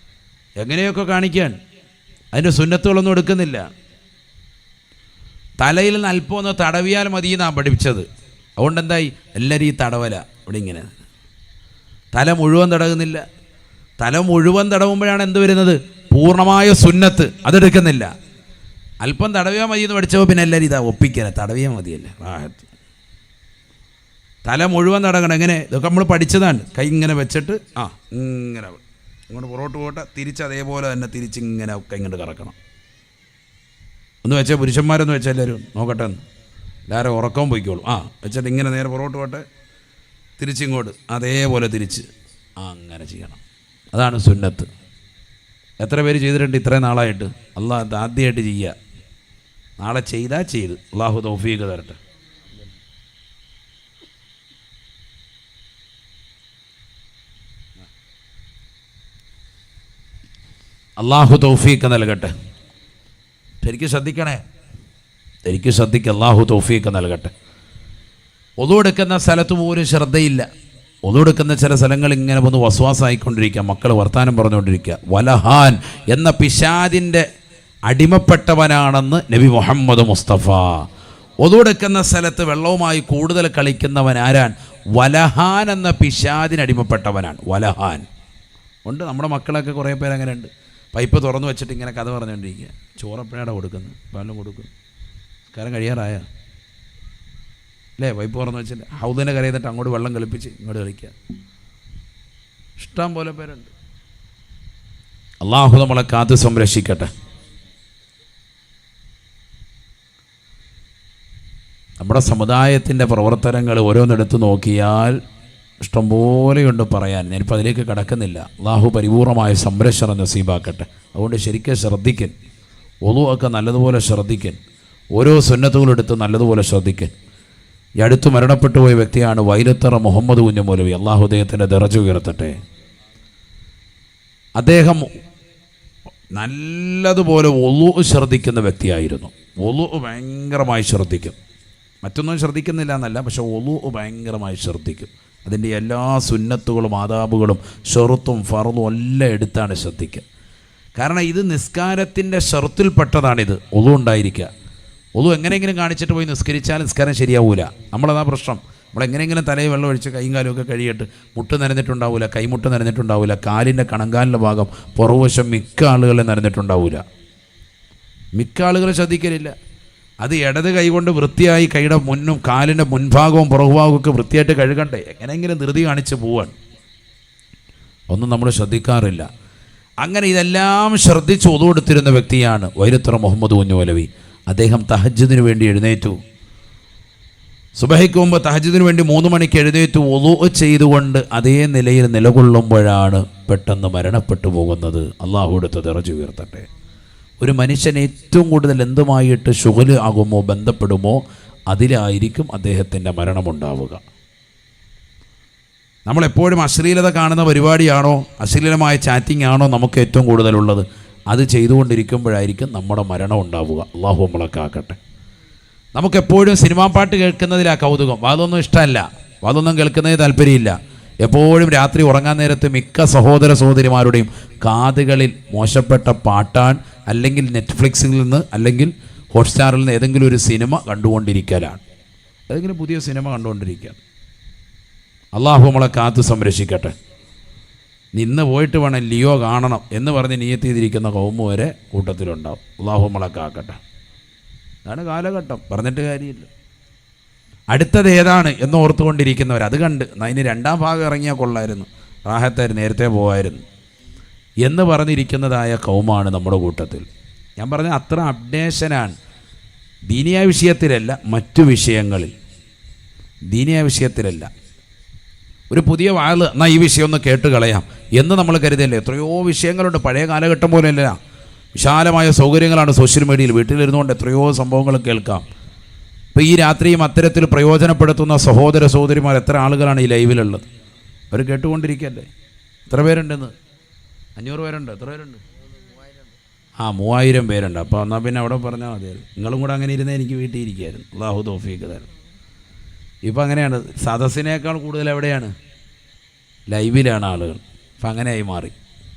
എങ്ങനെയൊക്കെ കാണിക്കാൻ, അതിൻ്റെ സുന്നത്തുകളൊന്നും എടുക്കുന്നില്ല. തലയിൽ നിന്ന് അല്പം ഒന്ന് തടവിയാൽ മതി എന്നാണ് പഠിപ്പിച്ചത്. അതുകൊണ്ട് എന്തായി? എല്ലാവരും ഈ തടവല ഇവിടെ ഇങ്ങനെ തല മുഴുവൻ തടകുന്നില്ല. തല മുഴുവൻ തടവുമ്പോഴാണ് എന്ത് വരുന്നത്? പൂർണ്ണമായ സുന്നത്ത്. അതെടുക്കുന്നില്ല. അല്പം തടവിയാൽ മതി എന്ന് പഠിച്ചപ്പോൾ പിന്നെ എല്ലാവരും ഇതാ ഒപ്പിക്കല, തടവിയാൽ മതിയല്ലേ റാഹത്ത്. തല മുഴുവൻ തടകണം. എങ്ങനെ? ഇതൊക്കെ നമ്മൾ പഠിച്ചതാണ്. കൈ ഇങ്ങനെ വെച്ചിട്ട് ഇങ്ങനെ ഇങ്ങോട്ട് പുറകോട്ട് പോട്ടെ, തിരിച്ച് അതേപോലെ തന്നെ തിരിച്ചിങ്ങനെ കൈ ഇങ്ങോട്ട് കറക്കണം. ഒന്ന് വെച്ചാൽ പുരുഷന്മാരൊന്ന് വെച്ചാൽ എല്ലാവരും നോക്കട്ടെ എന്ന്, എല്ലാവരും ഉറക്കവും പോയിക്കോളും. വെച്ചിട്ട് ഇങ്ങനെ നേരെ പുറകോട്ട് പോട്ടെ, തിരിച്ചിങ്ങോട്ട് അതേപോലെ തിരിച്ച് അങ്ങനെ ചെയ്യണം. അതാണ് സുന്നത്ത്. എത്ര പേര് ചെയ്തിട്ടുണ്ട് ഇത്രയും നാളായിട്ട്? അള്ളാഹ് ആദ്യമായിട്ട് ചെയ്യുക. നാളെ ചെയ്താൽ ചെയ്ത്. അള്ളാഹു തൗഫീഖ് തരട്ടെ. അള്ളാഹു തൗഫീഖ് നൽകട്ടെ. ശരിക്കും ശ്രദ്ധിക്കണേ, ശരിക്കും ശ്രദ്ധിക്കുക. അള്ളാഹു തൗഫീഖ് നൽകട്ടെ. ഒളു എടുക്കുന്ന സ്ഥലത്ത് പോലും ശ്രദ്ധയില്ല. ഒളു എടുക്കുന്ന ചില സ്ഥലങ്ങൾ ഇങ്ങനെ ഒന്ന് വസ്വാസായിക്കൊണ്ടിരിക്കുക, മക്കൾ വർത്താനം പറഞ്ഞുകൊണ്ടിരിക്കുക. വലഹാൻ എന്ന പിശാദിൻ്റെ അടിമപ്പെട്ടവനാണെന്ന് നബി മുഹമ്മദ് മുസ്തഫ. ഒളു എടുക്കുന്ന സ്ഥലത്ത് വെള്ളവുമായി കൂടുതൽ കളിക്കുന്നവൻ ആരാൻ? വലഹാൻ എന്ന പിശാദിന് അടിമപ്പെട്ടവനാണ്. വലഹാൻ ഉണ്ട്. നമ്മുടെ മക്കളൊക്കെ കുറേ പേര് അങ്ങനെ ഉണ്ട്. പൈപ്പ് തുറന്നു വെച്ചിട്ട് ഇങ്ങനെ കഥ പറഞ്ഞുകൊണ്ടിരിക്കുക. ചോറപ്പഴയുടെ കൊടുക്കുന്നു, പാലും കൊടുക്കുന്നു. കാലം കഴിയാറായ അല്ലേ? പൈപ്പ് തുറന്നു വെച്ചിട്ട് ഹൗദിനെ കരയിന്നിട്ട് അങ്ങോട്ട് വെള്ളം കളിപ്പിച്ച് ഇങ്ങോട്ട് കളിക്കുക. ഇഷ്ടം പോലെ പേരുണ്ട്. അള്ളാഹു നമ്മളെ കാത്ത് സംരക്ഷിക്കട്ടെ. നമ്മുടെ സമുദായത്തിൻ്റെ പ്രവർത്തനങ്ങൾ ഓരോന്നെടുത്ത് നോക്കിയാൽ ഇഷ്ടംപോലെയുണ്ട് പറയാൻ. ഞാനിപ്പോൾ അതിലേക്ക് കടക്കുന്നില്ല. അള്ളാഹു പരിപൂർണമായ സംരക്ഷണം നസീബാക്കട്ടെ. അതുകൊണ്ട് ശരിക്കും ശ്രദ്ധിക്കൻ, ഒളു ഒക്കെ നല്ലതുപോലെ ശ്രദ്ധിക്കൻ, ഓരോ സുന്നത്തുകളെടുത്ത് നല്ലതുപോലെ ശ്രദ്ധിക്കൻ. ഈ അടുത്ത് മരണപ്പെട്ടു പോയ വ്യക്തിയാണ് വൈലത്തറ മുഹമ്മദ് കുഞ്ഞു മൗലവി. അള്ളാഹു അദ്ദേഹത്തിൻ്റെ ദറജ ഉയർത്തട്ടെ. അദ്ദേഹം നല്ലതുപോലെ ഒളു ശ്രദ്ധിക്കുന്ന വ്യക്തിയായിരുന്നു. ഒളു ഭയങ്കരമായി ശ്രദ്ധിക്കും. മറ്റൊന്നും ശ്രദ്ധിക്കുന്നില്ല എന്നല്ല, പക്ഷെ ഒളു ഭയങ്കരമായി ശ്രദ്ധിക്കും. അതിൻ്റെ എല്ലാ സുന്നത്തുകളും ആദാബുകളും ഷറുത്തും ഫർളും എല്ലാം എടുത്താണ് ശ്രദ്ധിക്കുക. കാരണം ഇത് നിസ്കാരത്തിൻ്റെ ഷറുത്തിൽപ്പെട്ടതാണിത്. ഒളു ഉണ്ടായിരിക്കുക. ഒളു എങ്ങനെയെങ്കിലും കാണിച്ചിട്ട് പോയി നിസ്കരിച്ചാൽ നിസ്കാരം ശരിയാവൂല. നമ്മളതാ പ്രശ്നം. നമ്മളെങ്ങനെയെങ്കിലും തലയിൽ വെള്ളം ഒഴിച്ച് കൈയും കാലും ഒക്കെ കഴിയിട്ട് മുട്ട് നനഞ്ഞിട്ടുണ്ടാവില്ല, കൈമുട്ട് നനഞ്ഞിട്ടുണ്ടാവില്ല, കാലിൻ്റെ കണങ്കാലിൻ്റെ ഭാഗം പുറകുവശം മിക്ക ആളുകളെ നനഞ്ഞിട്ടുണ്ടാവില്ല. മിക്ക ആളുകൾ ശ്രദ്ധിക്കലില്ല. അത് ഇടത് കൈ കൊണ്ട് വൃത്തിയായി കൈയുടെ മുന്നും കാലിൻ്റെ മുൻഭാഗവും പുറകുഭാഗവും ഒക്കെ വൃത്തിയായിട്ട് കഴുകണ്ടേ? എങ്ങനെയെങ്കിലും ധൃതി കാണിച്ച് പോവാൻ ഒന്നും നമ്മൾ ശ്രദ്ധിക്കാറില്ല. അങ്ങനെ ഇതെല്ലാം ശ്രദ്ധിച്ച് ഒളു എടുത്തിരുന്ന വ്യക്തിയാണ് വൈലത്തറ മുഹമ്മദ് കുഞ്ഞു മൗലവി. അദ്ദേഹം തഹജ്ജുദിന് വേണ്ടി എഴുന്നേറ്റു. സുബഹിക്ക് മുമ്പ് തഹജ്ജുദിന് വേണ്ടി 3 മണിക്ക് എഴുന്നേറ്റു. ഒളു ചെയ്തുകൊണ്ട് അതേ നിലയിൽ നിലകൊള്ളുമ്പോഴാണ് പെട്ടെന്ന് മരണപ്പെട്ടു പോകുന്നത്. അള്ളാഹു എടുത്ത ദറജ ഉയർത്തട്ടെ. ഒരു മനുഷ്യൻ ഏറ്റവും കൂടുതൽ എന്തുമായിട്ട് ശുഗല് ആകുമോ, ബന്ധപ്പെടുമോ, അതിലായിരിക്കും അദ്ദേഹത്തിൻ്റെ മരണമുണ്ടാവുക. നമ്മളെപ്പോഴും അശ്ലീലത കാണുന്ന പരിപാടിയാണോ, അശ്ലീലമായ ചാറ്റിംഗ് ആണോ നമുക്ക് ഏറ്റവും കൂടുതലുള്ളത്? അത് ചെയ്തുകൊണ്ടിരിക്കുമ്പോഴായിരിക്കും നമ്മുടെ മരണം ഉണ്ടാവുക. അള്ളാഹു നമ്മളെ കാക്കട്ടെ. നമുക്കെപ്പോഴും സിനിമാ പാട്ട് കേൾക്കുന്നതിലാണ് കൗതുകം. അതൊന്നും ഇഷ്ടമല്ല, അതൊന്നും കേൾക്കുന്നതിന് താല്പര്യമില്ല. എപ്പോഴും രാത്രി ഉറങ്ങാൻ നേരത്ത് മിക്ക സഹോദര സഹോദരിമാരുടെയും കാതുകളിൽ മോശപ്പെട്ട പാട്ടാൻ, അല്ലെങ്കിൽ നെറ്റ്ഫ്ലിക്സിൽ നിന്ന് അല്ലെങ്കിൽ ഹോട്ട്സ്റ്റാറിൽ നിന്ന് ഏതെങ്കിലും ഒരു സിനിമ കണ്ടുകൊണ്ടിരിക്കലാണ്. ഏതെങ്കിലും പുതിയ സിനിമ കണ്ടുകൊണ്ടിരിക്കുക. അള്ളാഹു നമ്മളെ കാത്ത് സംരക്ഷിക്കട്ടെ. നിന്ന് പോയിട്ട് വേണം ലിയോ കാണണം എന്ന് പറഞ്ഞ് നിയത്ത് ചെയ്തിരിക്കുന്ന കൗമ വരെ കൂട്ടത്തിലുണ്ടാവും. അള്ളാഹു നമ്മളെ കാക്കട്ടെ. അതാണ് കാലഘട്ടം, പറഞ്ഞിട്ട് കാര്യമില്ല. അടുത്തത് ഏതാണ് എന്ന് ഓർത്തുകൊണ്ടിരിക്കുന്നവർ അത് കണ്ട് അതിന് 2ാം ഭാഗം ഇറങ്ങിയാൽ കൊള്ളായിരുന്നു, റാഹത്തായിരുന്നു, നേരത്തെ പോകായിരുന്നു എന്ന് പറഞ്ഞിരിക്കുന്നതായ കൗമാണ് നമ്മുടെ കൂട്ടത്തിൽ. ഞാൻ പറഞ്ഞ അത്ര അപ്ഡേഷനാണ്. ദീനിയായ വിഷയത്തിലല്ല, മറ്റു വിഷയങ്ങളിൽ. ദീനിയായ വിഷയത്തിലല്ല. ഒരു പുതിയ വാഴ് എന്നാൽ ഈ വിഷയം ഒന്ന് കേട്ട് കളയാം എന്ന് നമ്മൾ കരുതല്ലേ. എത്രയോ വിഷയങ്ങളുണ്ട്. പഴയ കാലഘട്ടം പോലെയല്ല, വിശാലമായ സൗകര്യങ്ങളാണ് സോഷ്യൽ മീഡിയയിൽ. വീട്ടിലിരുന്നുകൊണ്ട് എത്രയോ സംഭവങ്ങൾ കേൾക്കാം. ഇപ്പോൾ ഈ രാത്രിയും അത്തരത്തിൽ പ്രയോജനപ്പെടുത്തുന്ന സഹോദര സഹോദരിമാർ എത്ര ആളുകളാണ് ഈ ലൈവിലുള്ളത്? അവർ കേട്ടുകൊണ്ടിരിക്കല്ലേ. എത്ര പേരുണ്ടെന്ന്? 500 പേരുണ്ട്. എത്ര പേരുണ്ട്? 3000 പേരുണ്ട്. അപ്പോൾ എന്നാൽ പിന്നെ അവിടെ പറഞ്ഞാൽ മതിയായിരുന്നു. നിങ്ങളും കൂടെ അങ്ങനെ ഇരുന്നേ എനിക്ക് വീട്ടിൽ ഇരിക്കുകയായിരുന്നു. അല്ലാഹു തൗഫീഖ് തരും. ഇപ്പം അങ്ങനെയാണ്. സദസ്സിനേക്കാൾ കൂടുതൽ എവിടെയാണ്? ലൈവിലാണ് ആളുകൾ. അപ്പം അങ്ങനെയായി മാറി.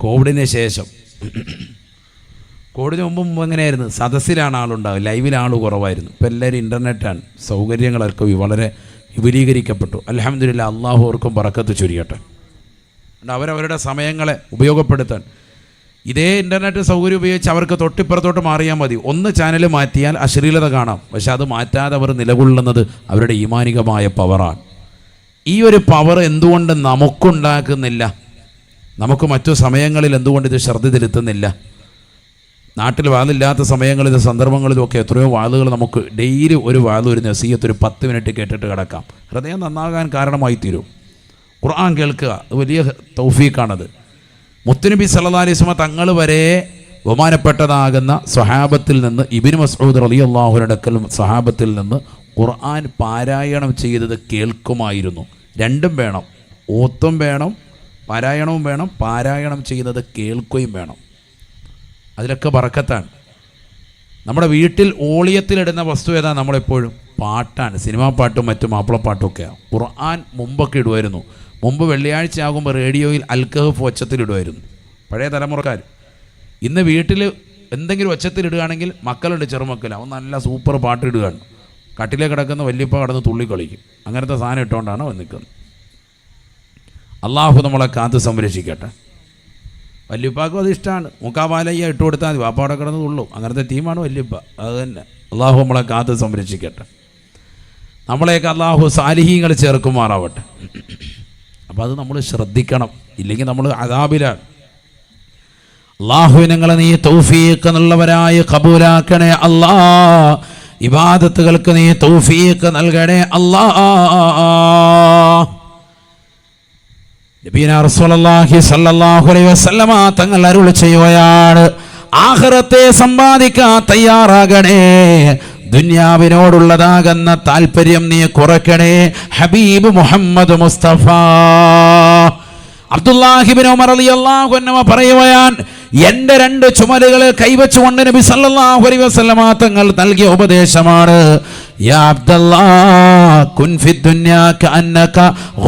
കോവിഡിന് ശേഷം. കോവിഡിന് മുമ്പ് എങ്ങനെയായിരുന്നു? സദസ്സിലാണ് ആളുണ്ടാവുക, ലൈവിൽ ആൾ കുറവായിരുന്നു. ഇപ്പം എല്ലാവരും ഇൻ്റർനെറ്റാണ്. സൗകര്യങ്ങളൊക്കെ വളരെ വിപുലീകരിക്കപ്പെട്ടു. അൽഹംദുലില്ലാ, അള്ളാഹു ഓർക്കും ബറക്കത്ത് ചൊരിയട്ടെ. അവരവരുടെ സമയങ്ങളെ ഉപയോഗപ്പെടുത്താൻ ഇതേ ഇൻ്റർനെറ്റ് സൗകര്യം ഉപയോഗിച്ച് അവർക്ക് തൊട്ടിപ്പുറത്തോട്ട് മാറിയാൽ മതി. ഒന്ന് ചാനൽ മാറ്റിയാൽ അശ്ലീലത കാണാം. പക്ഷെ അത് മാറ്റാതെ അവർ നിലകൊള്ളുന്നത് അവരുടെ ഈമാനികമായ പവറാണ്. ഈ ഒരു പവർ എന്തുകൊണ്ട് നമുക്കുണ്ടാക്കുന്നില്ല? നമുക്ക് മറ്റു സമയങ്ങളിൽ എന്തുകൊണ്ട് ഇത് ശ്രദ്ധ ചെലുത്തുന്നില്ല? നാട്ടിൽ വാതില്ലാത്ത സമയങ്ങളിൽ സന്ദർഭങ്ങളിലുമൊക്കെ എത്രയോ വാതുകൾ നമുക്ക് ഡെയിലി ഒരു വാത്, ഒരു നസീഹത്ത്, ഒരു 10 മിനിറ്റ് കേട്ടിട്ട് കിടക്കാം. ഹൃദയം നന്നാകാൻ കാരണമായി തീരും. ഖുർആൻ കേൾക്കുക വലിയ തൗഫീഖാണത്. മുത്തുനബി സല്ലല്ലാഹു അലൈഹി വസല്ലം തങ്ങൾ വരെ ബഹുമാനപ്പെട്ടതാകുന്ന സ്വഹാബത്തിൽ നിന്ന്, ഇബ്നു മസ്ഊദ് റളിയല്ലാഹു അൻഹു സ്വഹാബത്തിൽ നിന്ന് ഖുർആൻ പാരായണം ചെയ്തത് കേൾക്കുമായിരുന്നു. രണ്ടും വേണം, ഓത്തും വേണം, പാരായണവും വേണം. പാരായണം ചെയ്യുന്നത് കേൾക്കുകയും വേണം. അതിലൊക്കെ ബറക്കത്താണ്. നമ്മുടെ വീട്ടിൽ ഓളിയത്തിലിടുന്ന വസ്തു ഏതാണ്? നമ്മളെപ്പോഴും പാട്ടാണ്. സിനിമാ പാട്ടും മറ്റു മാപ്പിളപ്പാട്ടും ഒക്കെയാണ്. ഖുർആൻ മുമ്പൊക്കെ ഇടുമായിരുന്നു. മുമ്പ് വെള്ളിയാഴ്ച ആകുമ്പോൾ റേഡിയോയിൽ അൽക്കഹഫ് ഒച്ചത്തിലിടുമായിരുന്നു പഴയ തലമുറക്കാർ. ഇന്ന് വീട്ടിൽ എന്തെങ്കിലും ഒച്ചത്തിലിടുകയാണെങ്കിൽ മക്കളുണ്ട്, ചെറുമക്കൾ, അവൻ നല്ല സൂപ്പർ പാട്ട് ഇടുകയാണ്. കട്ടിലേ കിടക്കുന്ന വല്യപ്പ കടന്ന് തുള്ളിക്കളിക്കും. അങ്ങനത്തെ സാധനം ഇട്ടുകൊണ്ടാണ് അവൻ നിൽക്കുന്നത്. അള്ളാഹു നമ്മളെ കാത്ത് സംരക്ഷിക്കട്ടെ. വല്യപ്പാക്കും അത് ഇഷ്ടമാണ്. മുക്കാപാലയ്യ ഇട്ട് കൊടുത്താൽ മതി, വാപ്പ അവിടെ കിടന്ന് തുള്ളും. അങ്ങനത്തെ ടീമാണ് വല്യപ്പ. അത് തന്നെ. അള്ളാഹു നമ്മളെ കാത്ത് സംരക്ഷിക്കട്ടെ. നമ്മളെയൊക്കെ അള്ളാഹു സാലിഹീങ്ങൾ ചേർക്കുമാറാവട്ടെ. അപ്പോൾ അത് നമ്മൾ ശ്രദ്ധിക്കണം, ഇല്ലെങ്കിൽ നമ്മൾ അദാബിലാണ്. അള്ളാഹു ഞങ്ങളെ നീ തൗഫീഖ് എന്നുള്ളവരായി ഖബൂലാക്കണേ അല്ലാ. ഇബാദത്തുകൾക്ക് നീ തൗഫീഖ് നൽകണേ അല്ലാ. നബിയനാ റസൂലുള്ളാഹി സ്വല്ലല്ലാഹു അലൈഹി വസല്ലമ തങ്ങൾ അരുൾ ചെയ്യുകയാണ്, ആഖിറത്തെ സമ്പാദിക്കാൻ തയ്യാറാകണേ. ദുനിയാവിനോടുള്ളതാകുന്ന താല്പര്യം നീ കുറയ്ക്കണേ. ഹബീബ് മുഹമ്മദ് മുസ്തഫ അബ്ദുല്ലാഹി ഇബ്നു ഉമർ റളിയല്ലാഹു അൻഹു പറയുകയാണ്, എൻ്റെ 2 ചുമലുകളിൽ കൈവച്ചുകൊണ്ട് നബി സല്ലല്ലാഹു അലൈഹി വസല്ലമ തങ്ങൾ നൽകിയ ഉപദേശമാണ്, യാ അബ്ദുല്ലാഹ് കുൻ ഫി ദുനിയാ കഅന്നക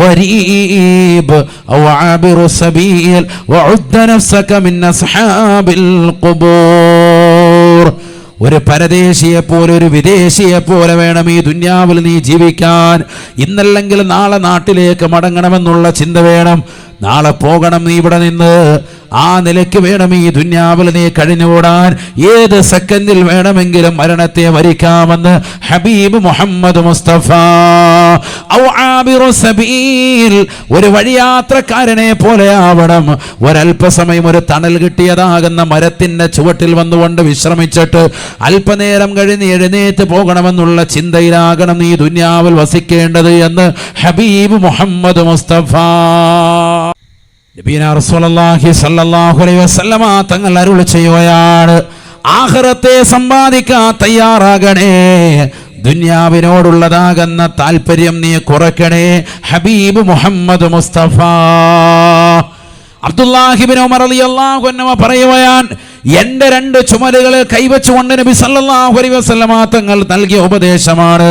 ഗരീബ് ഔ ആബിറു സബീൽ വഉദ്ദ നഫ്സക മിൻ അസ്ഹാബിൽ ഖുബൂർ. ഒരു പരദേശിയെ പോലെ, ഒരു വിദേശിയെ പോലെ വേണം ഈ ദുനിയാവിൽ നീ ജീവിക്കാൻ. ഇന്നല്ലെങ്കിൽ നാളെ നാട്ടിലേക്ക് മടങ്ങണമെന്നുള്ള ചിന്ത വേണം. നാളെ പോകണം നീ ഇവിടെ നിന്ന്. ആ നിലയ്ക്ക് വേണം ഈ ദുനിയാവിൽ നീ കഴിഞ്ഞുകൂടാൻ. ഏത് സെക്കൻഡിൽ വേണമെങ്കിലും മരണത്തെ വരിക്കാമെന്ന് ഹബീബ് മുഹമ്മദ് മുസ്തഫ. ഔ ആബിറു സബീൽ, ഒരു വഴിയാത്രക്കാരനെ പോലെ ആവണം. ഒരല്പസമയം ഒരു തണൽ കിട്ടിയതാകുന്ന മരത്തിന്റെ ചുവട്ടിൽ വന്നുകൊണ്ട് വിശ്രമിച്ചിട്ട് അല്പനേരം കഴിഞ്ഞ് എഴുന്നേറ്റ് പോകണമെന്നുള്ള ചിന്തയിലാകണം നീ ദുനിയാവിൽ വസിക്കേണ്ടത് എന്ന് ഹബീബ് മുഹമ്മദ് മുസ്തഫ. നബിയനാ റസൂലുള്ളാഹി സ്വല്ലല്ലാഹു അലൈഹി വസല്ലമ തങ്ങൾ അരുൾ ചെയ്യുകയാണ്, ആഖിറത്തെ സമ്പാദിക്കാൻ തയ്യാറാകണേ. ദുനിയാവിനോടുള്ളതാകുന്ന താല്പര്യം നീ കുറയ്ക്കണേ. ഹബീബ് മുഹമ്മദ് മുസ്തഫ. അബ്ദുല്ലാഹി ഇബ്നു ഉമർ റളിയല്ലാഹു അൻഹു പറയുകയാണ്, എൻ്റെ 2 ചുമലുകളിൽ കൈവച്ചുകൊണ്ട് നബി സല്ലല്ലാഹു അലൈഹി വസല്ലമ തങ്ങൾ നൽകിയ ഉപദേശമാണ്,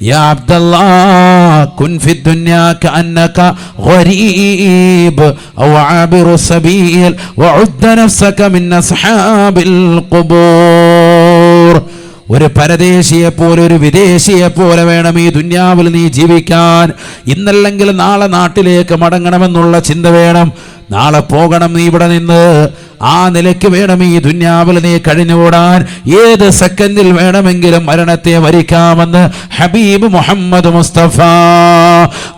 യാ അബ്ദുല്ലാഹ് കുൻ ഫി ദുനിയാ കഅന്നക ഗരീബ് ഔ ആബിറു സബീൽ വഉദ്ദ നഫ്സക മിൻ അസ്ഹാബിൽ ഖുബൂർ. ഒരു പരദേശിയെ പോലെ, ഒരു വിദേശിയെ പോലെ വേണം ഈ ദുനിയാവിൽ നീ ജീവിക്കാൻ. ഇന്നല്ലെങ്കിൽ നാളെ നാട്ടിലേക്ക് മടങ്ങണമെന്നുള്ള ചിന്ത വേണം. നാളെ പോകണം നീ ഇവിടെ നിന്ന്. ആ നിലയ്ക്ക് വേണം ഈ ദുന്യാവിൽ നീ കഴിഞ്ഞുകൂടാൻ. ഏത് സെക്കൻഡിൽ വേണമെങ്കിലും മരണത്തെ വരിക്കാമെന്ന് ഹബീബ് മുഹമ്മദ് മുസ്തഫ.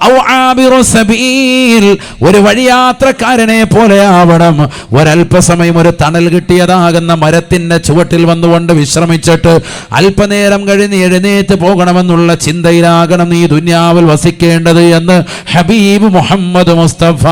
ഔ ആബിറു സബീൽ, ഒരു വഴിയാത്രക്കാരനെ പോലെ ആവണം. ഒരല്പസമയം ഒരു തണൽ കിട്ടിയതാകുന്ന മരത്തിന്റെ ചുവട്ടിൽ വന്നുകൊണ്ട് വിശ്രമിച്ചിട്ട് അല്പനേരം കഴിഞ്ഞ് എഴുന്നേറ്റ് പോകണമെന്നുള്ള ചിന്തയിലാകണം നീ ദുന്യാവിൽ വസിക്കേണ്ടത് എന്ന് ഹബീബ് മുഹമ്മദ് മുസ്തഫ.